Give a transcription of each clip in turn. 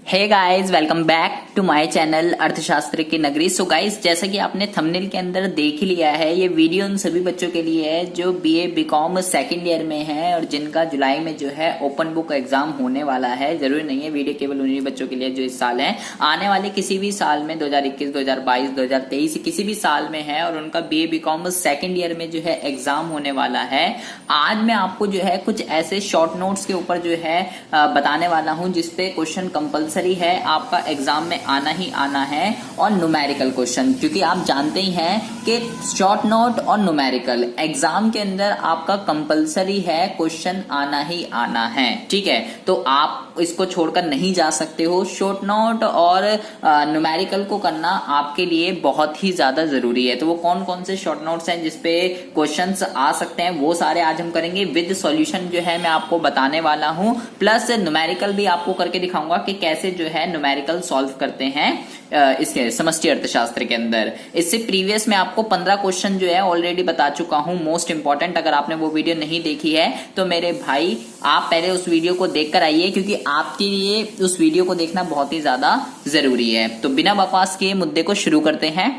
Hey guys, welcome back to my channel अर्थशास्त्र की नगरी। सो गाइस, जैसा कि आपने थंबनेल के अंदर देख लिया है, ये वीडियो उन सभी बच्चों के लिए है जो बीए बीकॉम सेकंड ईयर में है और जिनका जुलाई में जो है ओपन बुक एग्जाम होने वाला है। जरूरी नहीं है वीडियो केवल उन्हीं बच्चों के लिए जो इस साल है, आने वाले किसी भी साल में 2021, 2022, 2023 किसी भी साल में है और उनका बीए बीकॉम सेकंड ईयर में जो है एग्जाम होने वाला है। आज मैं आपको जो है कुछ ऐसे शॉर्ट नोट्स के ऊपर जो है बताने वाला हूं जिसपे क्वेश्चन कंपल्सरी है, आपका एग्जाम में आना ही आना है। और न्यूमेरिकल क्वेश्चन, क्योंकि आप जानते ही हैं कि शॉर्ट नोट और न्यूमेरिकल एग्जाम के अंदर आपका कंपल्सरी है, क्वेश्चन आना ही आना है। ठीक है, तो आप इसको छोड़कर नहीं जा सकते हो। शॉर्ट नोट और न्यूमेरिकल को करना आपके लिए बहुत ही ज्यादा जरूरी है। तो वो कौन कौन से शॉर्ट नोट्स हैं जिसपे क्वेश्चंस आ सकते हैं, वो सारे आज हम करेंगे विद सॉल्यूशन जो है मैं आपको बताने वाला हूं। प्लस न्यूमेरिकल भी आपको करके दिखाऊंगा कि कैसे जो है न्यूमेरिकल सॉल्व करते हैं इसके समष्टि अर्थशास्त्र के अंदर। इससे प्रीवियस में आपको 15 क्वेश्चन जो है ऑलरेडी बता चुका हूं, मोस्ट इंपॉर्टेंट। अगर आपने वो वीडियो नहीं देखी है तो मेरे भाई आप पहले उस वीडियो को देखकर आइए, क्योंकि आपके लिए उस वीडियो को देखना बहुत ही ज्यादा जरूरी है। तो बिना बकवास के मुद्दे को शुरू करते हैं।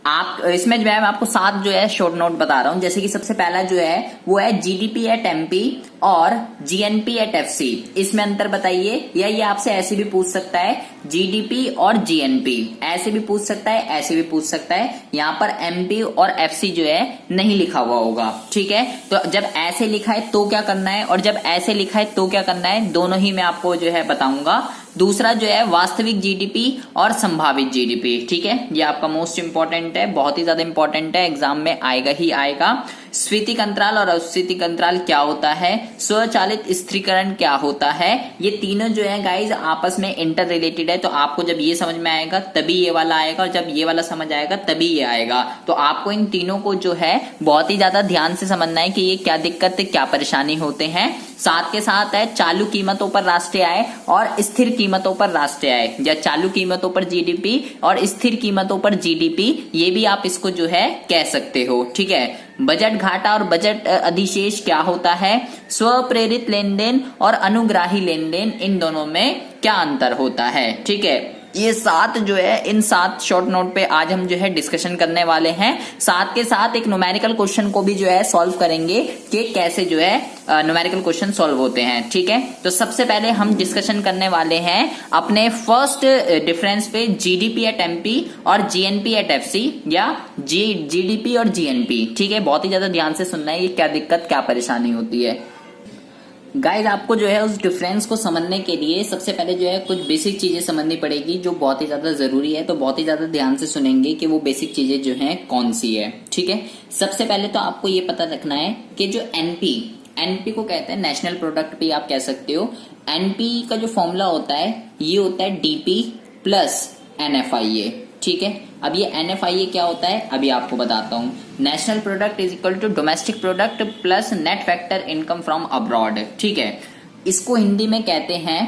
आप इसमें जो है मैं आपको 7 जो है शॉर्ट नोट बता रहा हूं। जैसे कि सबसे पहला जो है वो है जीडीपी एट एमपी और जीएनपी एट एफसी। इसमें अंतर बताइए, या ये आपसे ऐसे भी पूछ सकता है जीडीपी और जीएनपी, ऐसे भी पूछ सकता है, ऐसे भी पूछ सकता है। यहाँ पर एमपी और एफसी जो है नहीं लिखा हुआ होगा। ठीक है, तो जब ऐसे लिखा है तो क्या करना है और जब ऐसे लिखा है तो क्या करना है, दोनों ही मैं आपको जो है बताऊंगा। दूसरा जो है वास्तविक जीडीपी और संभावित जीडीपी। ठीक है, ये आपका मोस्ट इंपॉर्टेंट है, बहुत ही ज्यादा इंपॉर्टेंट है, एग्जाम में आएगा ही आएगा। स्फीतिक अंतराल और अस्फीतिक अंतराल क्या होता है, स्वचालित स्थिरीकरण क्या होता है, ये तीनों जो है गाइज आपस में इंटर रिलेटेड है। तो आपको जब ये समझ में आएगा तभी ये वाला आएगा, और जब ये वाला समझ आएगा तभी ये आएगा। तो आपको इन तीनों को जो है बहुत ही ज्यादा ध्यान से समझना है कि ये क्या दिक्कत क्या परेशानी होते हैं। साथ के साथ है चालू कीमतों पर राष्ट्रीय आय और स्थिर कीमतों पर राष्ट्रीय आय, या चालू कीमतों पर जीडीपी और स्थिर कीमतों पर जीडीपी, ये भी आप इसको जो है कह सकते हो। ठीक है, बजट घाटा और बजट अधिशेष क्या होता है, स्वप्रेरित लेन देन और अनुग्राही लेन देन, इन दोनों में क्या अंतर होता है। ठीक है, ये 7 जो है, इन 7 शॉर्ट नोट पे आज हम जो है डिस्कशन करने वाले हैं। साथ के साथ एक न्यूमेरिकल क्वेश्चन को भी जो है सॉल्व करेंगे कि कैसे जो है न्यूमेरिकल क्वेश्चन सॉल्व होते हैं। ठीक है, तो सबसे पहले हम डिस्कशन करने वाले हैं अपने फर्स्ट डिफरेंस पे जीडीपी एट एमपी और जीएनपी एट एफसी, या जीडीपी और जीएनपी। ठीक है, बहुत ही ज्यादा ध्यान से सुनना है, ये क्या दिक्कत क्या परेशानी होती है। गाइज, आपको जो है उस डिफरेंस को समझने के लिए सबसे पहले जो है कुछ बेसिक चीजें समझनी पड़ेगी जो बहुत ही ज्यादा जरूरी है। तो बहुत ही ज्यादा ध्यान से सुनेंगे कि वो बेसिक चीजें जो हैं कौन सी है। ठीक है, सबसे पहले तो आपको ये पता रखना है कि जो एनपी को कहते हैं नेशनल प्रोडक्ट भी आप कह सकते हो। एनपी का जो फॉर्मूला होता है ये होता है डीपी प्लस एनएफआईए। ठीक है, अब ये एनएफआईए क्या होता है अभी आपको बताता हूं। National product is equal to domestic product plus net factor income from abroad. ठीक है, इसको हिंदी में कहते हैं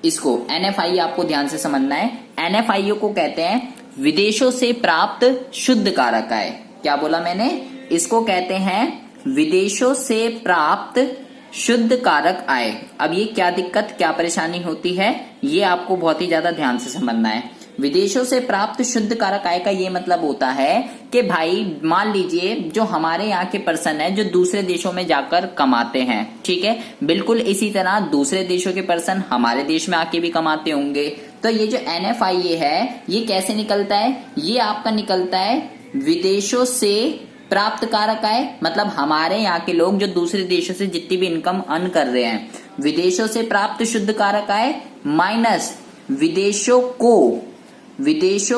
इसको एनएफआईए आपको ध्यान से समझना है। एनएफआईए को कहते हैं विदेशों से प्राप्त शुद्ध कारक आय। क्या बोला मैंने, इसको कहते हैं विदेशों से प्राप्त शुद्ध कारक आय। अब ये क्या दिक्कत क्या परेशानी होती है, ये आपको बहुत ही ज्यादा ध्यान से समझना है। विदेशों से प्राप्त शुद्ध कारक आय का ये मतलब होता है कि भाई मान लीजिए जो हमारे यहाँ के पर्सन है जो दूसरे देशों में जाकर कमाते हैं। ठीक है, बिल्कुल इसी तरह दूसरे देशों के पर्सन हमारे देश में आके भी कमाते होंगे। तो ये जो एनएफआईए है ये कैसे निकलता है, ये आपका निकलता है विदेशों से प्राप्त कारक आय, मतलब हमारे यहाँ के लोग जो दूसरे देशों से जितनी भी इनकम अर्न कर रहे हैं, विदेशों से प्राप्त शुद्ध कारक आय माइनस विदेशों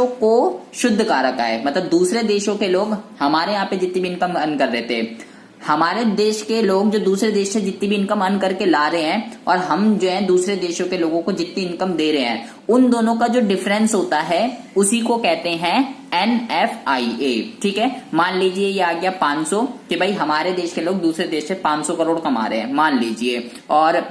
को शुद्ध कारक आय, मतलब दूसरे देशों के लोग हमारे यहाँ पे जितनी भी इनकम अर्न कर रहे थे, हमारे देश के लोग जो दूसरे देश से जितनी भी इनकम अर्न करके ला रहे हैं, और हम जो है दूसरे देशों के लोगों को जितनी इनकम दे रहे हैं, उन दोनों का जो डिफरेंस होता है उसी को कहते हैं एनएफआईए। ठीक है, मान लीजिए ये आ गया 500 कि भाई हमारे देश के लोग दूसरे देश से 500 करोड़ कमा रहे हैं मान लीजिए, और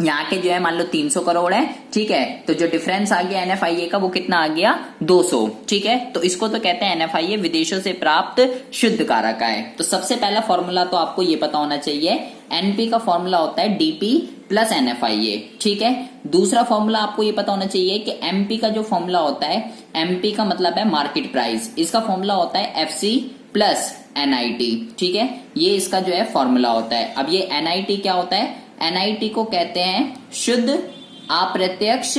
यहाँ के जो है मान लो 300 करोड़ है। ठीक है, तो जो डिफरेंस आ गया एनएफआईए का वो कितना आ गया 200। ठीक है, तो इसको तो कहते हैं एनएफआईए विदेशों से प्राप्त शुद्ध कारक आय। तो सबसे पहला फॉर्मूला तो आपको ये पता होना चाहिए, एनपी का फॉर्मूला होता है डीपी प्लस NFIA। ठीक है, दूसरा फॉर्मूला आपको ये पता होना चाहिए कि MP का जो फॉर्मूला होता है, MP का मतलब है मार्केट प्राइस, इसका फॉर्मूला होता है FC प्लस NIT। ठीक है, ये इसका जो है फॉर्मूला होता है। अब ये NIT क्या होता है? NIT को कहते हैं शुद्ध अप्रत्यक्ष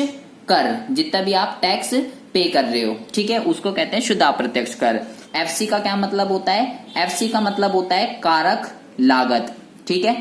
कर, जितना भी आप टैक्स पे कर रहे हो, ठीक है, उसको कहते हैं शुद्ध अप्रत्यक्ष कर। FC का क्या मतलब होता है? FC का मतलब होता है कारक लागत। ठीक है,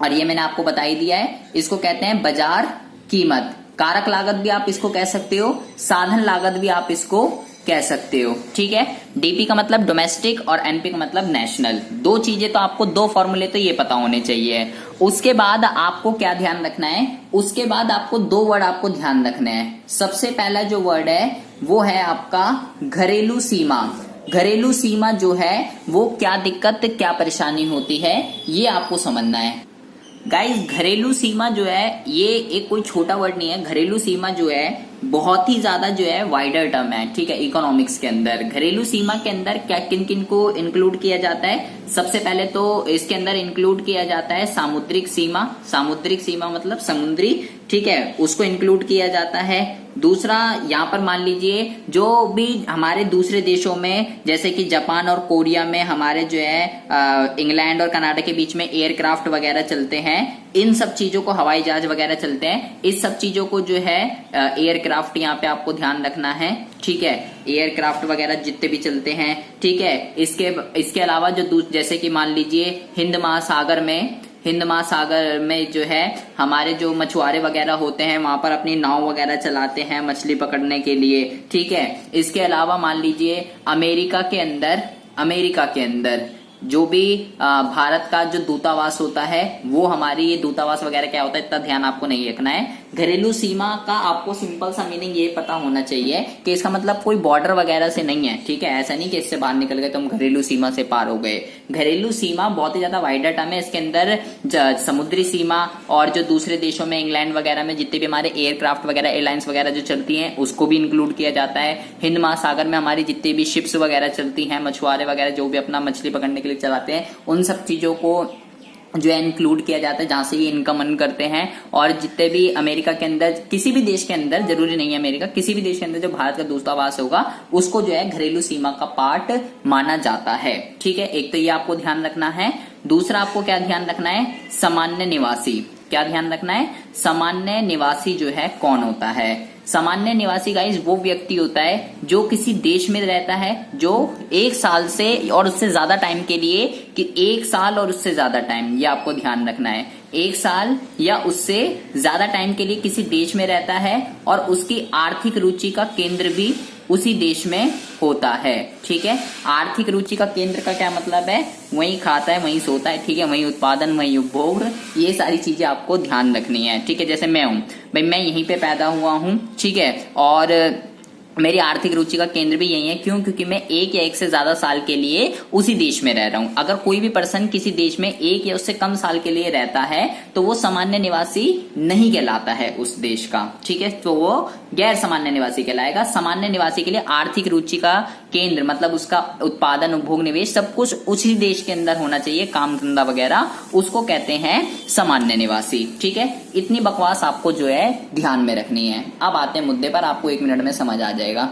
और ये मैंने आपको बता ही दिया है, इसको कहते हैं बाजार कीमत। कारक लागत भी आप इसको कह सकते हो, साधन लागत भी आप इसको कह सकते हो। ठीक है, DP का मतलब डोमेस्टिक और NP का मतलब नेशनल। दो चीजें तो आपको, दो फॉर्मूले तो ये पता होने चाहिए। उसके बाद आपको क्या ध्यान रखना है? उसके बाद आपको दो वर्ड आपको ध्यान रखने हैं। सबसे पहला जो वर्ड है वो है आपका घरेलू सीमा। घरेलू सीमा जो है वो क्या दिक्कत, क्या परेशानी होती है, ये आपको समझना है। गाइस, घरेलू सीमा जो है ये एक कोई छोटा वर्ड नहीं है। घरेलू सीमा जो है बहुत ही ज्यादा जो है वाइडर टर्म है। ठीक है, इकोनॉमिक्स के अंदर घरेलू सीमा के अंदर क्या किन किन को इंक्लूड किया जाता है? सबसे पहले तो इसके अंदर इंक्लूड किया जाता है सामुद्रिक सीमा। सामुद्रिक सीमा मतलब समुद्री, ठीक है, उसको इंक्लूड किया जाता है। दूसरा, यहाँ पर मान लीजिए जो भी हमारे दूसरे देशों में, जैसे कि जापान और कोरिया में हमारे जो है इंग्लैंड और कनाडा के बीच में एयरक्राफ्ट वगैरह चलते हैं, इन सब चीजों को, हवाई जहाज वगैरह चलते हैं, इस सब चीजों को जो है एयरक्राफ्ट यहाँ पे आपको ध्यान रखना है। ठीक है, एयरक्राफ्ट वगैरह जितने भी चलते हैं, ठीक है। इसके अलावा जो जैसे कि मान लीजिए हिंद महासागर में जो है हमारे जो मछुआरे वगैरह होते हैं वहां पर अपनी नाव वगैरह चलाते हैं मछली पकड़ने के लिए। ठीक है, इसके अलावा मान लीजिए अमेरिका के अंदर जो भी भारत का जो दूतावास होता है, वो हमारी ये दूतावास वगैरह क्या होता है इतना ध्यान आपको नहीं रखना है। घरेलू सीमा का आपको सिंपल सा मीनिंग ये पता होना चाहिए कि इसका मतलब कोई बॉर्डर वगैरह से नहीं है। ठीक है, ऐसा नहीं कि इससे बाहर निकल गए तो हम घरेलू सीमा से पार हो गए। घरेलू सीमा बहुत ही ज्यादा वाइडर टर्म है। इसके अंदर समुद्री सीमा और जो दूसरे देशों में इंग्लैंड वगैरह में जितने भी हमारे एयरक्राफ्ट वगैरह, एयरलाइंस वगैरह जो चलती हैं, उसको भी इंक्लूड किया जाता है। हिंद महासागर में हमारी जितनी भी शिप्स वगैरह चलती हैं, मछुआरे वगैरह जो भी अपना मछली पकड़ने के लिए चलाते हैं, उन सब चीजों को जो है इंक्लूड किया जाता है जहां से ये इनकम अर्न करते हैं। और जितने भी अमेरिका के अंदर, किसी भी देश के अंदर, जरूरी नहीं है अमेरिका, किसी भी देश के अंदर जो भारत का दूतावास होगा उसको जो है घरेलू सीमा का पार्ट माना जाता है। ठीक है, एक तो ये आपको ध्यान रखना है। दूसरा आपको क्या ध्यान रखना है? सामान्य निवासी। क्या ध्यान रखना है? सामान्य निवासी जो है कौन होता है? सामान्य निवासी गाइस वो व्यक्ति होता है जो किसी देश में रहता है, जो 1 साल से और उससे ज्यादा टाइम के लिए, कि 1 साल और उससे ज्यादा टाइम, ये आपको ध्यान रखना है। 1 साल या उससे ज्यादा टाइम के लिए किसी देश में रहता है और उसकी आर्थिक रुचि का केंद्र भी उसी देश में होता है। ठीक है, आर्थिक रुचि का केंद्र का क्या मतलब है? वहीं खाता है, वहीं सोता है, ठीक है, वहीं उत्पादन, वहीं उपभोग, ये सारी चीजें आपको ध्यान रखनी है। ठीक है, जैसे मैं हूं भाई, मैं यहीं पे पैदा हुआ हूं, ठीक है, और मेरी आर्थिक रुचि का केंद्र भी यही है। क्यों? क्योंकि मैं 1 या 1 से ज्यादा साल के लिए उसी देश में रह रहा हूं। अगर कोई भी पर्सन किसी देश में 1 या उससे कम साल के लिए रहता है तो वो सामान्य निवासी नहीं कहलाता है उस देश का। ठीक है, तो वो गैर सामान्य निवासी कहलाएगा। सामान्य निवासी के लिए आर्थिक रुचि का केंद्र मतलब उसका उत्पादन, उपभोग, निवेश सब कुछ उसी देश के अंदर होना चाहिए, काम धंधा वगैरह, उसको कहते हैं सामान्य निवासी। ठीक है, इतनी बकवास आपको जो है ध्यान में रखनी है। अब आते हैं मुद्दे पर, आपको 1 मिनट में समझ आ जाएगा।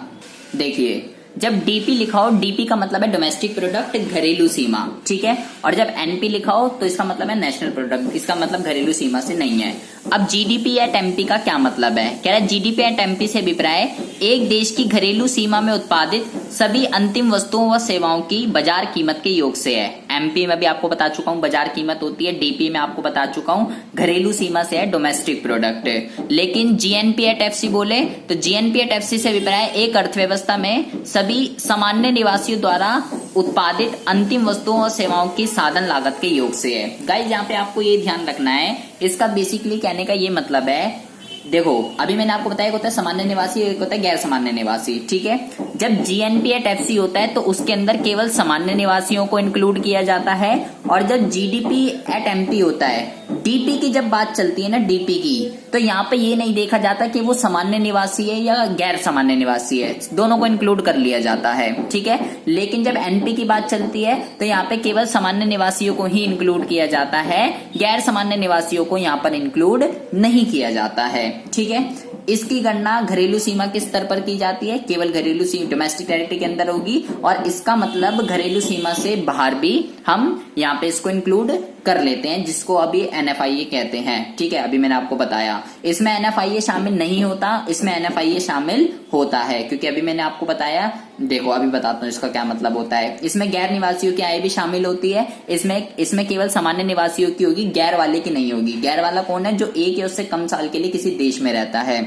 देखिए, जब डीपी लिखा हो, डीपी का मतलब है डोमेस्टिक प्रोडक्ट, घरेलू सीमा, ठीक है, और जब एनपी लिखा हो तो इसका मतलब है नेशनल प्रोडक्ट, इसका मतलब घरेलू सीमा से नहीं है। अब जीडीपी एट एमपी का क्या मतलब है? कह रहा है जीडीपी एट एमपी से अभिप्राय एक देश की घरेलू सीमा में उत्पादित सभी अंतिम वस्तुओं व सेवाओं की बाजार कीमत के योग से है। एमपी में भी आपको बता चुका हूं बाजार कीमत होती है, डीपी में आपको बता चुका हूं घरेलू सीमा से है डोमेस्टिक प्रोडक्ट। लेकिन जीएनपी एट एफसी बोले तो जीएनपी एट एफसी से अभिप्राय एक अर्थव्यवस्था में सभी सामान्य निवासियों द्वारा उत्पादित अंतिम वस्तुओं और सेवाओं की साधन लागत के योग से है। गाइस, यहाँ पे आपको ये ध्यान रखना है, इसका बेसिकली कहने का ये मतलब है, देखो अभी मैंने आपको बताया, एक होता है सामान्य निवासी, एक होता है गैर सामान्य निवासी। ठीक है, जब जीएनपी एट एफसी होता है तो उसके अंदर केवल सामान्य निवासियों को इंक्लूड किया जाता है, और जब जीडीपी एट एमपी होता है डीपी की जब बात चलती है ना, डीपी की, तो यहाँ पे ये नहीं देखा जाता कि वो सामान्य निवासी है या गैर सामान्य निवासी है, दोनों को इंक्लूड कर लिया जाता है, ठीक है। लेकिन जब एनपी की बात चलती है तो यहाँ पे केवल सामान्य निवासियों को ही इंक्लूड किया जाता है, गैर सामान्य निवासियों को यहाँ पर इंक्लूड नहीं किया जाता है, ठीक है। इसकी गणना घरेलू सीमा के स्तर पर की जाती है, केवल घरेलू सीमा डोमेस्टिक टेरिटरी के अंदर होगी, और इसका मतलब घरेलू सीमा से बाहर भी हम यहाँ पे इसको इंक्लूड कर लेते हैं, जिसको अभी एनएफआईए कहते हैं, ठीक है। अभी मैंने आपको बताया इसमें एनएफआईए शामिल नहीं होता, इसमें एनएफआईए शामिल होता है, क्योंकि अभी मैंने आपको बताया। देखो अभी बताता हूँ इसका क्या मतलब होता है। इसमें गैर निवासियों की आय भी शामिल होती है, इसमें केवल सामान्य निवासियों की होगी, गैर वाले की नहीं होगी। गैर वाला कौन है? जो एक या उससे कम साल के लिए किसी देश में रहता है।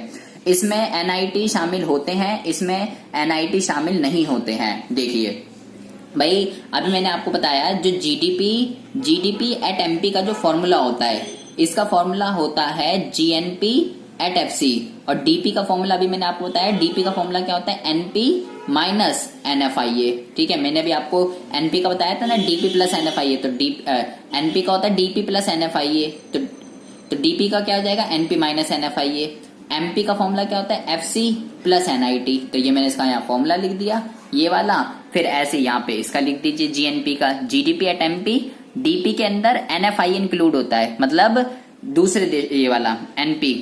इसमें एनआईटी शामिल होते हैं, इसमें एनआईटी शामिल नहीं होते हैं। देखिए भाई, अभी मैंने आपको बताया जो जीडीपी एट एमपी का जो फॉर्मूला होता है, इसका फॉर्मूला होता है जीएनपी एट एफसी, और डीपी का फॉर्मूला भी मैंने आपको बताया। डीपी का फॉर्मूला क्या होता है? एनपी माइनस एनएफआईए, ठीक है। मैंने भी आपको एनपी का बताया था ना, डीपी प्लस एनएफआईए, तो एनपी का होता है डीपी प्लस एनएफआईए, तो डीपी का क्या हो जाएगा? NP minus NFIA. एमपी का फॉर्मूला क्या होता है? एफसी प्लस एनआईटी, तो ये मैंने इसका यहाँ फॉर्मूला लिख दिया, ये वाला। फिर ऐसे यहाँ पे इसका लिख दीजिए जीएनपी का, जीडीपी एट एमपी। डीपी के अंदर एनएफआईए इंक्लूड होता है, मतलब दूसरे देश, ये वाला एनपी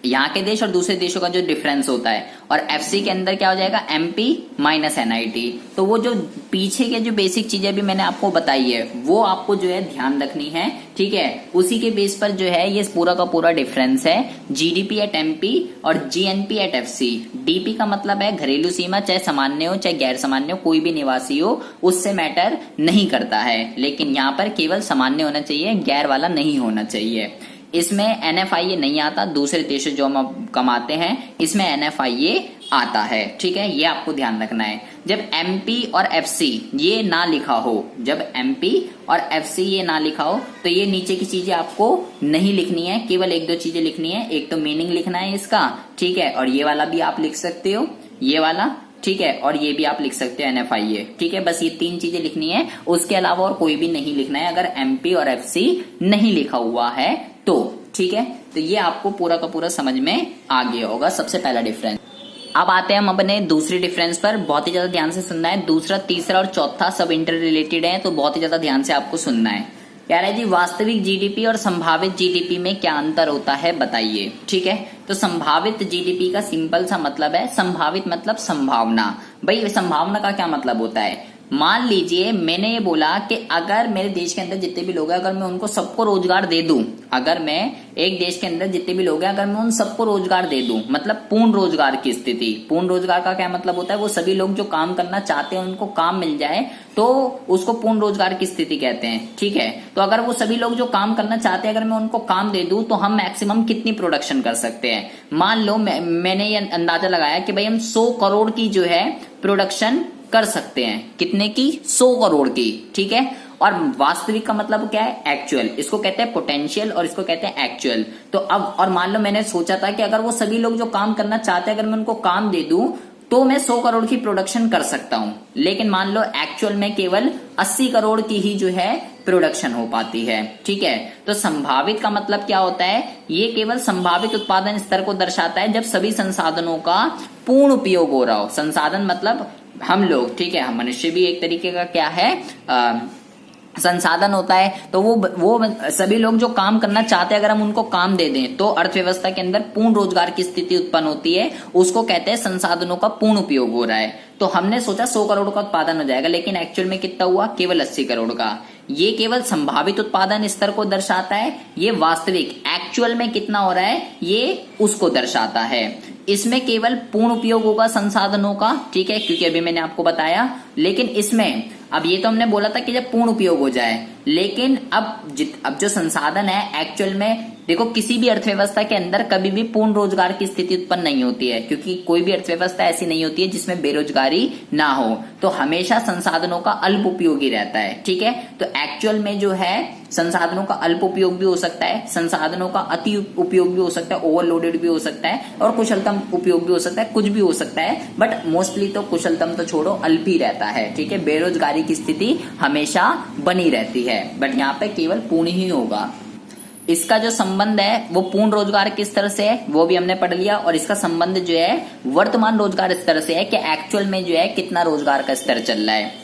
यहाँ के देश और दूसरे देशों का जो डिफरेंस होता है, और एफसी के अंदर क्या हो जाएगा? MP minus NIT. तो वो जो पीछे के जो बेसिक चीजें भी मैंने आपको बताई है, वो आपको जो है ध्यान रखनी है, ठीक है। उसी के बेस पर जो है ये पूरा का पूरा डिफरेंस है, जीडीपी एट एमपी और जीएनपी एट एफसी। डीपी का मतलब है घरेलू सीमा, चाहे सामान्य हो चाहे गैर सामान्य हो, कोई भी निवासी हो, उससे मैटर नहीं करता है। लेकिन यहाँ पर केवल सामान्य होना चाहिए, गैर वाला नहीं होना चाहिए। इसमें एनएफआईए नहीं आता, दूसरे देश जो हम कमाते हैं इसमें एनएफआईए आता है, ठीक है। ये आपको ध्यान रखना है। जब एमपी और एफसी ये ना लिखा हो, जब एमपी और एफसी ये ना लिखा हो, तो ये नीचे की चीजें आपको नहीं लिखनी है, केवल एक दो चीजें लिखनी है। एक तो मीनिंग लिखना है इसका, ठीक है, और ये वाला भी आप लिख सकते हो, ये वाला, ठीक है, और ये भी आप लिख सकते हो एनएफआईए, ठीक है। बस ये तीन चीजें लिखनी है, उसके अलावा और कोई भी नहीं लिखना है, अगर एमपी और एफसी नहीं लिखा हुआ है तो, ठीक है। तो ये आपको पूरा का पूरा समझ में आ गया होगा, सबसे पहला डिफरेंस। अब आते हैं हम अपने दूसरे डिफरेंस पर, बहुत ही ज्यादा ध्यान से सुनना है। दूसरा, तीसरा और चौथा सब इंटर रिलेटेड है, तो बहुत ही ज्यादा ध्यान से आपको सुनना है। कह रहा है जी वास्तविक जीडीपी और संभावित जीडीपी में क्या अंतर होता है बताइए, ठीक है। तो संभावित जीडीपी का सिंपल सा मतलब है, संभावित मतलब संभावना। भाई संभावना का क्या मतलब होता है? मान लीजिए मैंने ये बोला कि अगर मेरे देश के अंदर जितने भी लोग हैं, अगर मैं उनको सबको रोजगार दे दूं, अगर मैं एक देश के अंदर जितने भी लोग हैं अगर मैं उन सबको रोजगार दे दूं, मतलब पूर्ण रोजगार की स्थिति। पूर्ण रोजगार का क्या मतलब होता है? वो सभी लोग जो काम करना चाहते हैं उनको काम मिल जाए, तो उसको पूर्ण रोजगार की स्थिति कहते हैं, ठीक है। तो अगर वो सभी लोग जो काम करना चाहते हैं अगर मैं उनको काम दे दूं, तो हम मैक्सिमम कितनी प्रोडक्शन कर सकते हैं? मान लो मैंने ये अंदाजा लगाया कि भाई हम 100 करोड़ की जो है प्रोडक्शन कर सकते हैं। कितने की? 100 करोड़ की, ठीक है। और वास्तविक का मतलब क्या है? एक्चुअल। इसको कहते हैं पोटेंशियल और इसको कहते हैं एक्चुअल। तो अब और मान लो मैंने सोचा था कि अगर वो सभी लोग जो काम करना चाहते हैं अगर मैं उनको काम दे दूं, तो मैं 100 करोड़ की प्रोडक्शन कर सकता हूं। लेकिन मान लो एक्चुअल में केवल 80 करोड़ की ही जो है प्रोडक्शन हो पाती है, ठीक है। तो संभावित का मतलब क्या होता है? ये केवल संभावित उत्पादन स्तर को दर्शाता है जब सभी संसाधनों का पूर्ण उपयोग हो रहा हो। संसाधन मतलब हम लोग, ठीक है, हम मनुष्य भी एक तरीके का क्या है संसाधन होता है। तो वो सभी लोग जो काम करना चाहते हैं अगर हम उनको काम दे दें, तो अर्थव्यवस्था के अंदर पूर्ण रोजगार की स्थिति उत्पन्न होती है। उसको कहते हैं संसाधनों का पूर्ण उपयोग हो रहा है। तो हमने सोचा 100 करोड़ का उत्पादन हो जाएगा, लेकिन एक्चुअल में कितना हुआ? केवल 80 करोड़ का। ये केवल संभावित उत्पादन स्तर को दर्शाता है, ये वास्तविक एक्चुअल में कितना हो रहा है ये उसको दर्शाता है। इसमें केवल पूर्ण उपयोग होगा संसाधनों का, ठीक है, क्योंकि अभी मैंने आपको बताया। लेकिन इसमें अब ये तो हमने बोला था कि जब पूर्ण उपयोग हो जाए, लेकिन अब जो संसाधन है एक्चुअल में देखो, किसी भी अर्थव्यवस्था के अंदर कभी भी पूर्ण रोजगार की स्थिति उत्पन्न नहीं होती है, क्योंकि कोई भी अर्थव्यवस्था ऐसी नहीं होती है जिसमें बेरोजगारी ना हो। तो हमेशा संसाधनों का अल्प उपयोग ही रहता है, ठीक है। तो एक्चुअल में जो है संसाधनों का अल्प उपयोग भी हो सकता है, संसाधनों का अति उपयोग भी हो सकता है, ओवरलोडेड भी हो सकता है, और कुशलतम उपयोग भी हो सकता है, कुछ भी हो सकता है। बट मोस्टली तो कुशलतम तो छोड़ो, अल्प ही रहता है, ठीक है। बेरोजगारी की स्थिति हमेशा बनी रहती है, बट यहाँ पे केवल पूर्ण ही होगा। इसका जो संबंध है वो पूर्ण रोजगार के स्तर से है, वो भी हमने पढ़ लिया। और इसका संबंध जो है वर्तमान रोजगार स्तर से है कि एक्चुअल में जो है कितना रोजगार का स्तर चल रहा है।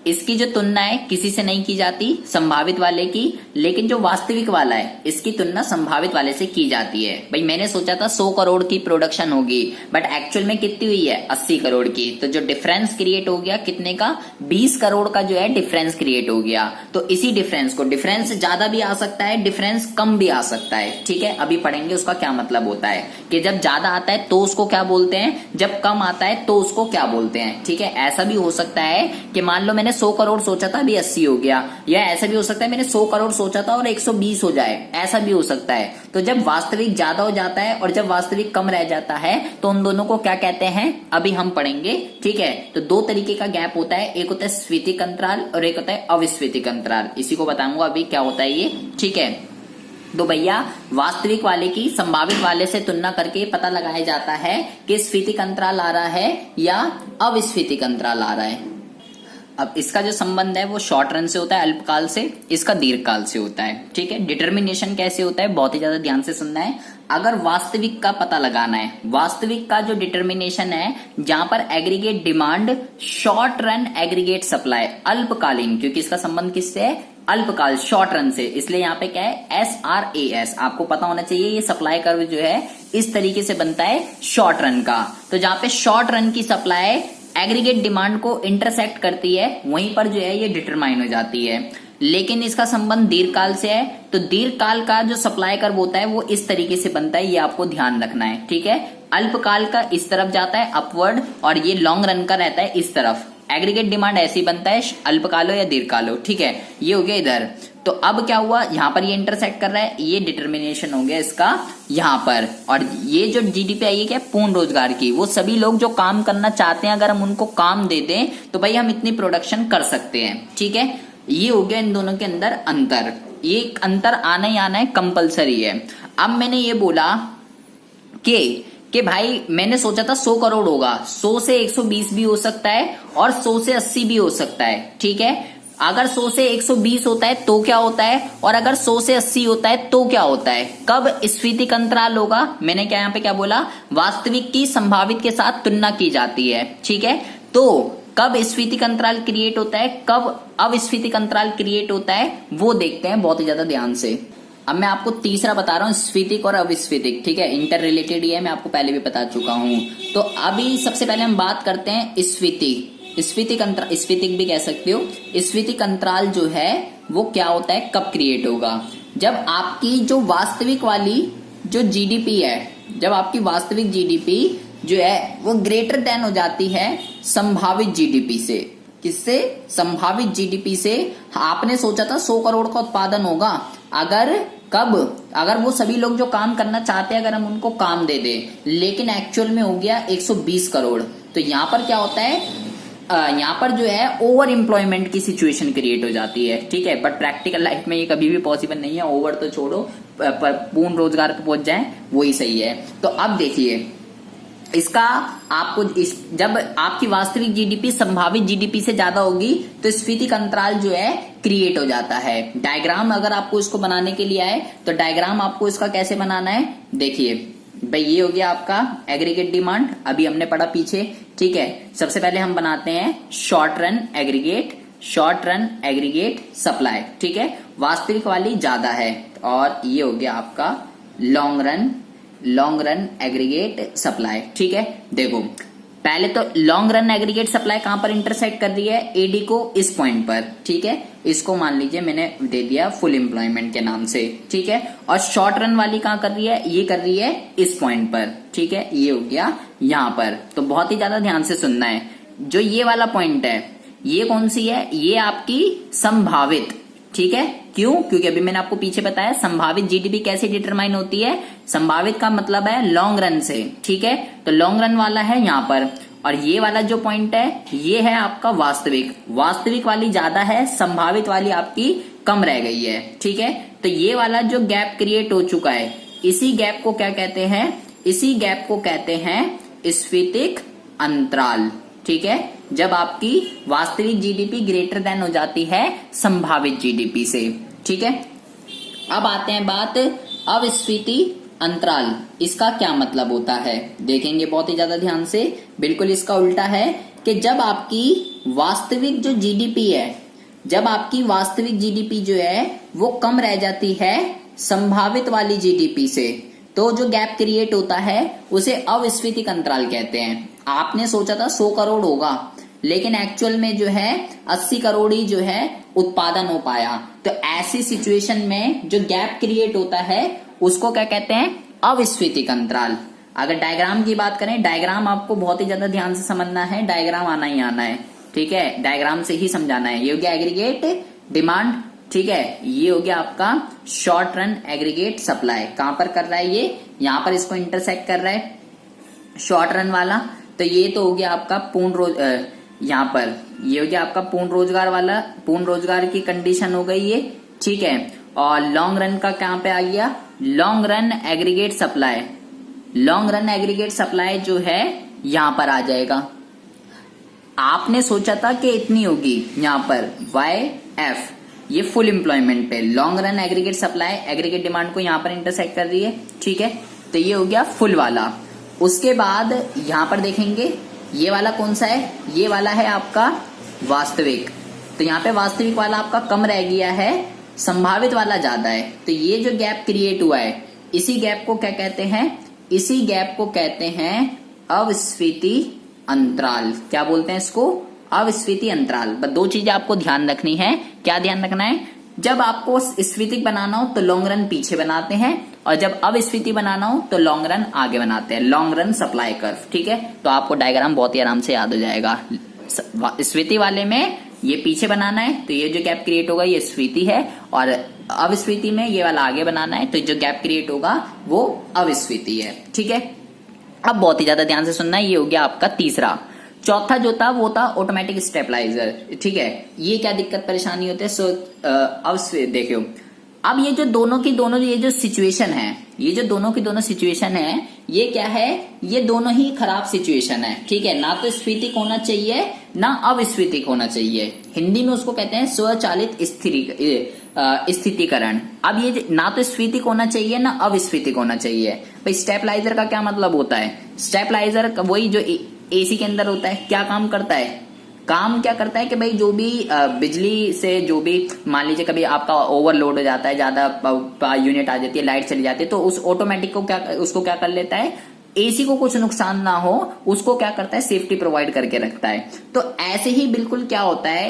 इसकी जो तुलना है किसी से नहीं की जाती, संभावित वाले की, लेकिन जो वास्तविक वाला है इसकी तुलना संभावित वाले से की जाती है। भाई मैंने सोचा था 100 करोड़ की प्रोडक्शन होगी, बट एक्चुअल में कितनी हुई है 80 करोड़ की। तो जो डिफरेंस क्रिएट हो गया कितने का, 20 करोड़ का जो है डिफरेंस क्रिएट हो गया। तो इसी डिफरेंस को, डिफरेंस ज्यादा भी आ सकता है, डिफरेंस कम भी आ सकता है, ठीक है। अभी पढ़ेंगे उसका क्या मतलब होता है कि जब ज्यादा आता है तो उसको क्या बोलते हैं, जब कम आता है तो उसको क्या बोलते हैं, ठीक है। ऐसा भी हो सकता है कि मान लो मैंने 100 करोड़ सोचा था अभी 80 हो गया, या ऐसा भी हो सकता है मैंने 100 करोड़ सोचा था और 120 हो जाए, ऐसा भी हो सकता है। तो जब वास्तविक ज्यादा हो जाता है और जब वास्तविक कम रह जाता है तो उन दोनों को क्या कहते हैं अभी हम पढ़ेंगे, ठीक है। तो दो तरीके का गैप होता है, एक होता है स्फीतिक अंतराल और एक होता है अविस्फीतिक अंतराल। इसी को बताऊंगा अभी क्या होता है ये, ठीक है। तो भैया वास्तविक वाले की संभावित वाले से तुलना करके पता लगाया जाता है कि स्फीतिक अंतराल आ रहा है या अविस्फीतिक अंतराल आ रहा है। अब इसका जो संबंध है वो शॉर्ट रन से होता है, अल्पकाल से, इसका दीर्घकाल से होता है, ठीक है। डिटर्मिनेशन कैसे होता है, बहुत ही ज्यादा ध्यान से सुनना है। अगर वास्तविक का पता लगाना है, वास्तविक का जो डिटर्मिनेशन है जहां पर aggregate demand, short run aggregate supply, अल्पकालीन, क्योंकि इसका संबंध किससे है, अल्पकाल, शॉर्ट रन से, इसलिए यहाँ पे क्या है SRAS, आपको पता होना चाहिए। ये सप्लाई कर्व जो है इस तरीके से बनता है शॉर्ट रन का। तो जहां पे शॉर्ट रन की सप्लाई एग्रीगेट डिमांड को इंटरसेक्ट करती है वहीं पर जो है ये डिटरमाइन हो जाती है। लेकिन इसका संबंध दीर्घकाल से है, तो दीर्घकाल का जो सप्लाई कर्व होता है वो इस तरीके से बनता है, ये आपको ध्यान रखना है, ठीक है। अल्पकाल का इस तरफ जाता है अपवर्ड, और ये लॉन्ग रन का रहता है इस तरफ। एग्रीगेट डिमांड ऐसे ही बनता है, अल्पकालो या दीर्घकालो, ठीक है। ये हो गया इधर। तो अब क्या हुआ, यहां पर ये इंटरसेक्ट कर रहा है, ये डिटर्मिनेशन हो गया इसका यहां पर। और ये जो जीडीपी आई है क्या, पूर्ण रोजगार की, वो सभी लोग जो काम करना चाहते हैं अगर हम उनको काम दे दें तो भाई हम इतनी प्रोडक्शन कर सकते हैं, ठीक है। ये हो गया इन दोनों के अंदर अंतर, ये अंतर आना ही आना है, कंपलसरी है। अब मैंने ये बोला कि भाई मैंने सोचा था 100 करोड़ होगा, 100 से 120 भी हो सकता है और 100 से 80 भी हो सकता है, ठीक है। अगर 100 से 120 होता है तो क्या होता है, और अगर 100 से 80 होता है तो क्या होता है, कब स्फीतिक अंतराल होगा। मैंने क्या यहाँ पे क्या बोला, वास्तविक की संभावित के साथ तुलना की जाती है, ठीक है। तो कब स्फीतिक अंतराल क्रिएट होता है, कब अविस्फीतिक अंतराल क्रिएट होता है, वो देखते हैं बहुत ही ज्यादा ध्यान से। अब मैं आपको तीसरा बता रहा हूँ, स्फीतिक और अविस्फीतिक, ठीक है, इंटर रिलेटेड ही है, मैं आपको पहले भी बता चुका हूँ। तो अभी सबसे पहले हम बात करते हैं स्फीतिक, स्फीतिक अंतराल, स्फीतिक भी कह सकते हो। स्फीतिक अंतराल जो है वो क्या होता है, कब क्रिएट होगा, जब आपकी जो वास्तविक वाली जो जीडीपी है, जब आपकी वास्तविक जीडीपी जो है वो ग्रेटर देन हो जाती है संभावित जीडीपी से। किससे, संभावित जीडीपी से। आपने सोचा था 100 करोड़ का उत्पादन होगा, अगर कब, अगर वो सभी लोग जो काम करना चाहते हैं अगर हम उनको काम दे दें, लेकिन एक्चुअल में हो गया 120 करोड़। तो यहाँ पर क्या होता है, यहाँ पर जो है ओवर एम्प्लॉयमेंट की सिचुएशन क्रिएट हो जाती है, ठीक है। बट प्रैक्टिकल लाइफ में ये कभी भी पॉसिबल नहीं है, ओवर तो छोड़ो, पर पूर्ण रोजगार पे पहुंच जाए वही सही है। तो अब देखिए इसका आपको जब आपकी वास्तविक जीडीपी संभावित जीडीपी से ज्यादा होगी तो स्फीतिक अंतराल जो है क्रिएट हो जाता है। डायग्राम अगर आपको इसको बनाने के लिए आए तो डायग्राम आपको इसका कैसे बनाना है, देखिए भाई ये हो गया आपका एग्रीगेट डिमांड, अभी हमने पढ़ा पीछे, ठीक है। सबसे पहले हम बनाते हैं short run aggregate, short run aggregate supply, ठीक है, वास्तविक वाली ज्यादा है। और ये हो गया आपका लॉन्ग रन एग्रीगेट सप्लाई, ठीक है। देखो पहले तो लॉन्ग रन एग्रीगेट सप्लाई कहां पर इंटरसेक्ट कर रही है, एडी को इस पॉइंट पर, ठीक है। इसको मान लीजिए मैंने दे दिया फुल एम्प्लॉयमेंट के नाम से, ठीक है। और शॉर्ट रन वाली कहां कर रही है, ये कर रही है इस पॉइंट पर, ठीक है, ये हो गया यहां पर। तो बहुत ही ज्यादा ध्यान से सुनना है, जो ये वाला पॉइंट है ये कौन सी है, ये आपकी संभावित, ठीक है। क्यों, क्योंकि अभी मैंने आपको पीछे बताया संभावित जीडीपी कैसे डिटरमाइन होती है, संभावित का मतलब है लॉन्ग रन से, ठीक है। तो लॉन्ग रन वाला है यहाँ पर, और ये वाला जो पॉइंट है ये है आपका वास्तविक, वास्तविक वाली ज्यादा है, संभावित वाली आपकी कम रह गई है, ठीक है। तो ये वाला जो गैप क्रिएट हो चुका है, इसी गैप को क्या कहते हैं, इसी गैप को कहते हैं स्फीतिक अंतराल, ठीक है। जब आपकी वास्तविक जीडीपी ग्रेटर देन हो जाती है संभावित जीडीपी से, ठीक है। अब आते हैं बात अविस्फीति अंतराल, इसका क्या मतलब होता है, देखेंगे बहुत ही ज्यादा ध्यान से। बिल्कुल इसका उल्टा है कि जब आपकी वास्तविक जो जीडीपी है, जब आपकी वास्तविक जीडीपी जो है वो कम रह जाती है संभावित वाली जीडीपी से, तो जो गैप क्रिएट होता है उसे अविस्फीतिक अंतराल कहते हैं। आपने सोचा था 100 करोड़ होगा, लेकिन एक्चुअल में जो है 80 करोड़ ही जो है उत्पादन हो पाया। तो ऐसी सिचुएशन में जो गैप क्रिएट होता है उसको क्या कहते हैं, अविस्फीतिक अंतराल। अगर डायग्राम की बात करें, डायग्राम आपको बहुत ही ज्यादा ध्यान से समझना है, डायग्राम आना ही आना है, ठीक है, डायग्राम से ही समझाना है। ये हो गया एग्रीगेट डिमांड, ठीक है, ये हो गया आपका शॉर्ट रन एग्रीगेट सप्लाई। कहां पर कर रहा है ये, यहां पर इसको इंटरसेक्ट कर रहा है शॉर्ट रन वाला। तो ये तो हो गया आपका यहाँ पर ये हो गया आपका पूर्ण रोजगार वाला, पूर्ण रोजगार की कंडीशन हो गई ये, ठीक है। और लॉन्ग रन का कहां पे आ गया, long run aggregate supply, long run aggregate supply जो है यहां पर आ जाएगा। आपने सोचा था कि इतनी होगी, यहां पर YF ये फुल एम्प्लॉयमेंट पे, long run aggregate supply aggregate demand को यहां पर इंटरसेक्ट कर रही है, ठीक है। तो ये हो गया फुल वाला। उसके बाद यहां पर देखेंगे ये वाला कौन सा है, ये वाला है आपका वास्तविक। तो यहाँ पे वास्तविक वाला आपका कम रह गया है, संभावित वाला ज्यादा है। तो ये जो गैप क्रिएट हुआ है, इसी गैप को क्या कहते हैं, इसी गैप को कहते हैं अविस्फीति अंतराल। क्या बोलते हैं इसको, अविस्फीति अंतराल। बस दो चीजें आपको ध्यान रखनी है। क्या ध्यान रखना है, जब आपको स्फीतिक बनाना हो तो लॉन्ग रन पीछे बनाते हैं, और जब अविस्फीति बनाना हो तो लॉन्ग रन आगे बनाते हैं, लॉन्ग रन सप्लाई कर्व, ठीक है। तो आपको डायग्राम बहुत ही आराम से याद हो जाएगा। स्फीति वाले में ये पीछे बनाना है, तो ये जो गैप क्रिएट होगा ये स्फीति है, और अविस्फीति में ये वाला आगे बनाना है, तो जो गैप क्रिएट होगा वो अविस्फीति है, ठीक है। अब बहुत ही ज्यादा ध्यान से सुनना है, ये हो गया आपका तीसरा। चौथा जो था वो था ऑटोमेटिक स्टेबलाइजर, ठीक है। ये क्या दिक्कत परेशानी होती है, अब देखियो, अब ये जो दोनों की दोनों ये जो सिचुएशन है, ये जो दोनों की दोनों सिचुएशन है, ये क्या है, ये दोनों ही खराब सिचुएशन है, ठीक है। ना तो स्फीतिक होना चाहिए ना अविस्फीतिक होना चाहिए। हिंदी में उसको कहते हैं स्वचालित स्थितिकरण। अब ये ना तो स्फीतिक होना चाहिए ना अविस्फीतिक होना चाहिए। भाई स्टेबलाइजर का क्या मतलब होता है, स्टेबलाइजर वही जो एसी के अंदर होता है, क्या काम करता है, काम क्या करता है कि भाई जो भी बिजली से जो भी मान लीजिए कभी आपका ओवरलोड हो जाता है, ज्यादा यूनिट आ जाती है, लाइट चली जाती है, तो उस ऑटोमेटिक को क्या उसको क्या कर लेता है, एसी को कुछ नुकसान ना हो उसको क्या करता है, सेफ्टी प्रोवाइड करके रखता है। तो ऐसे ही बिल्कुल क्या होता है,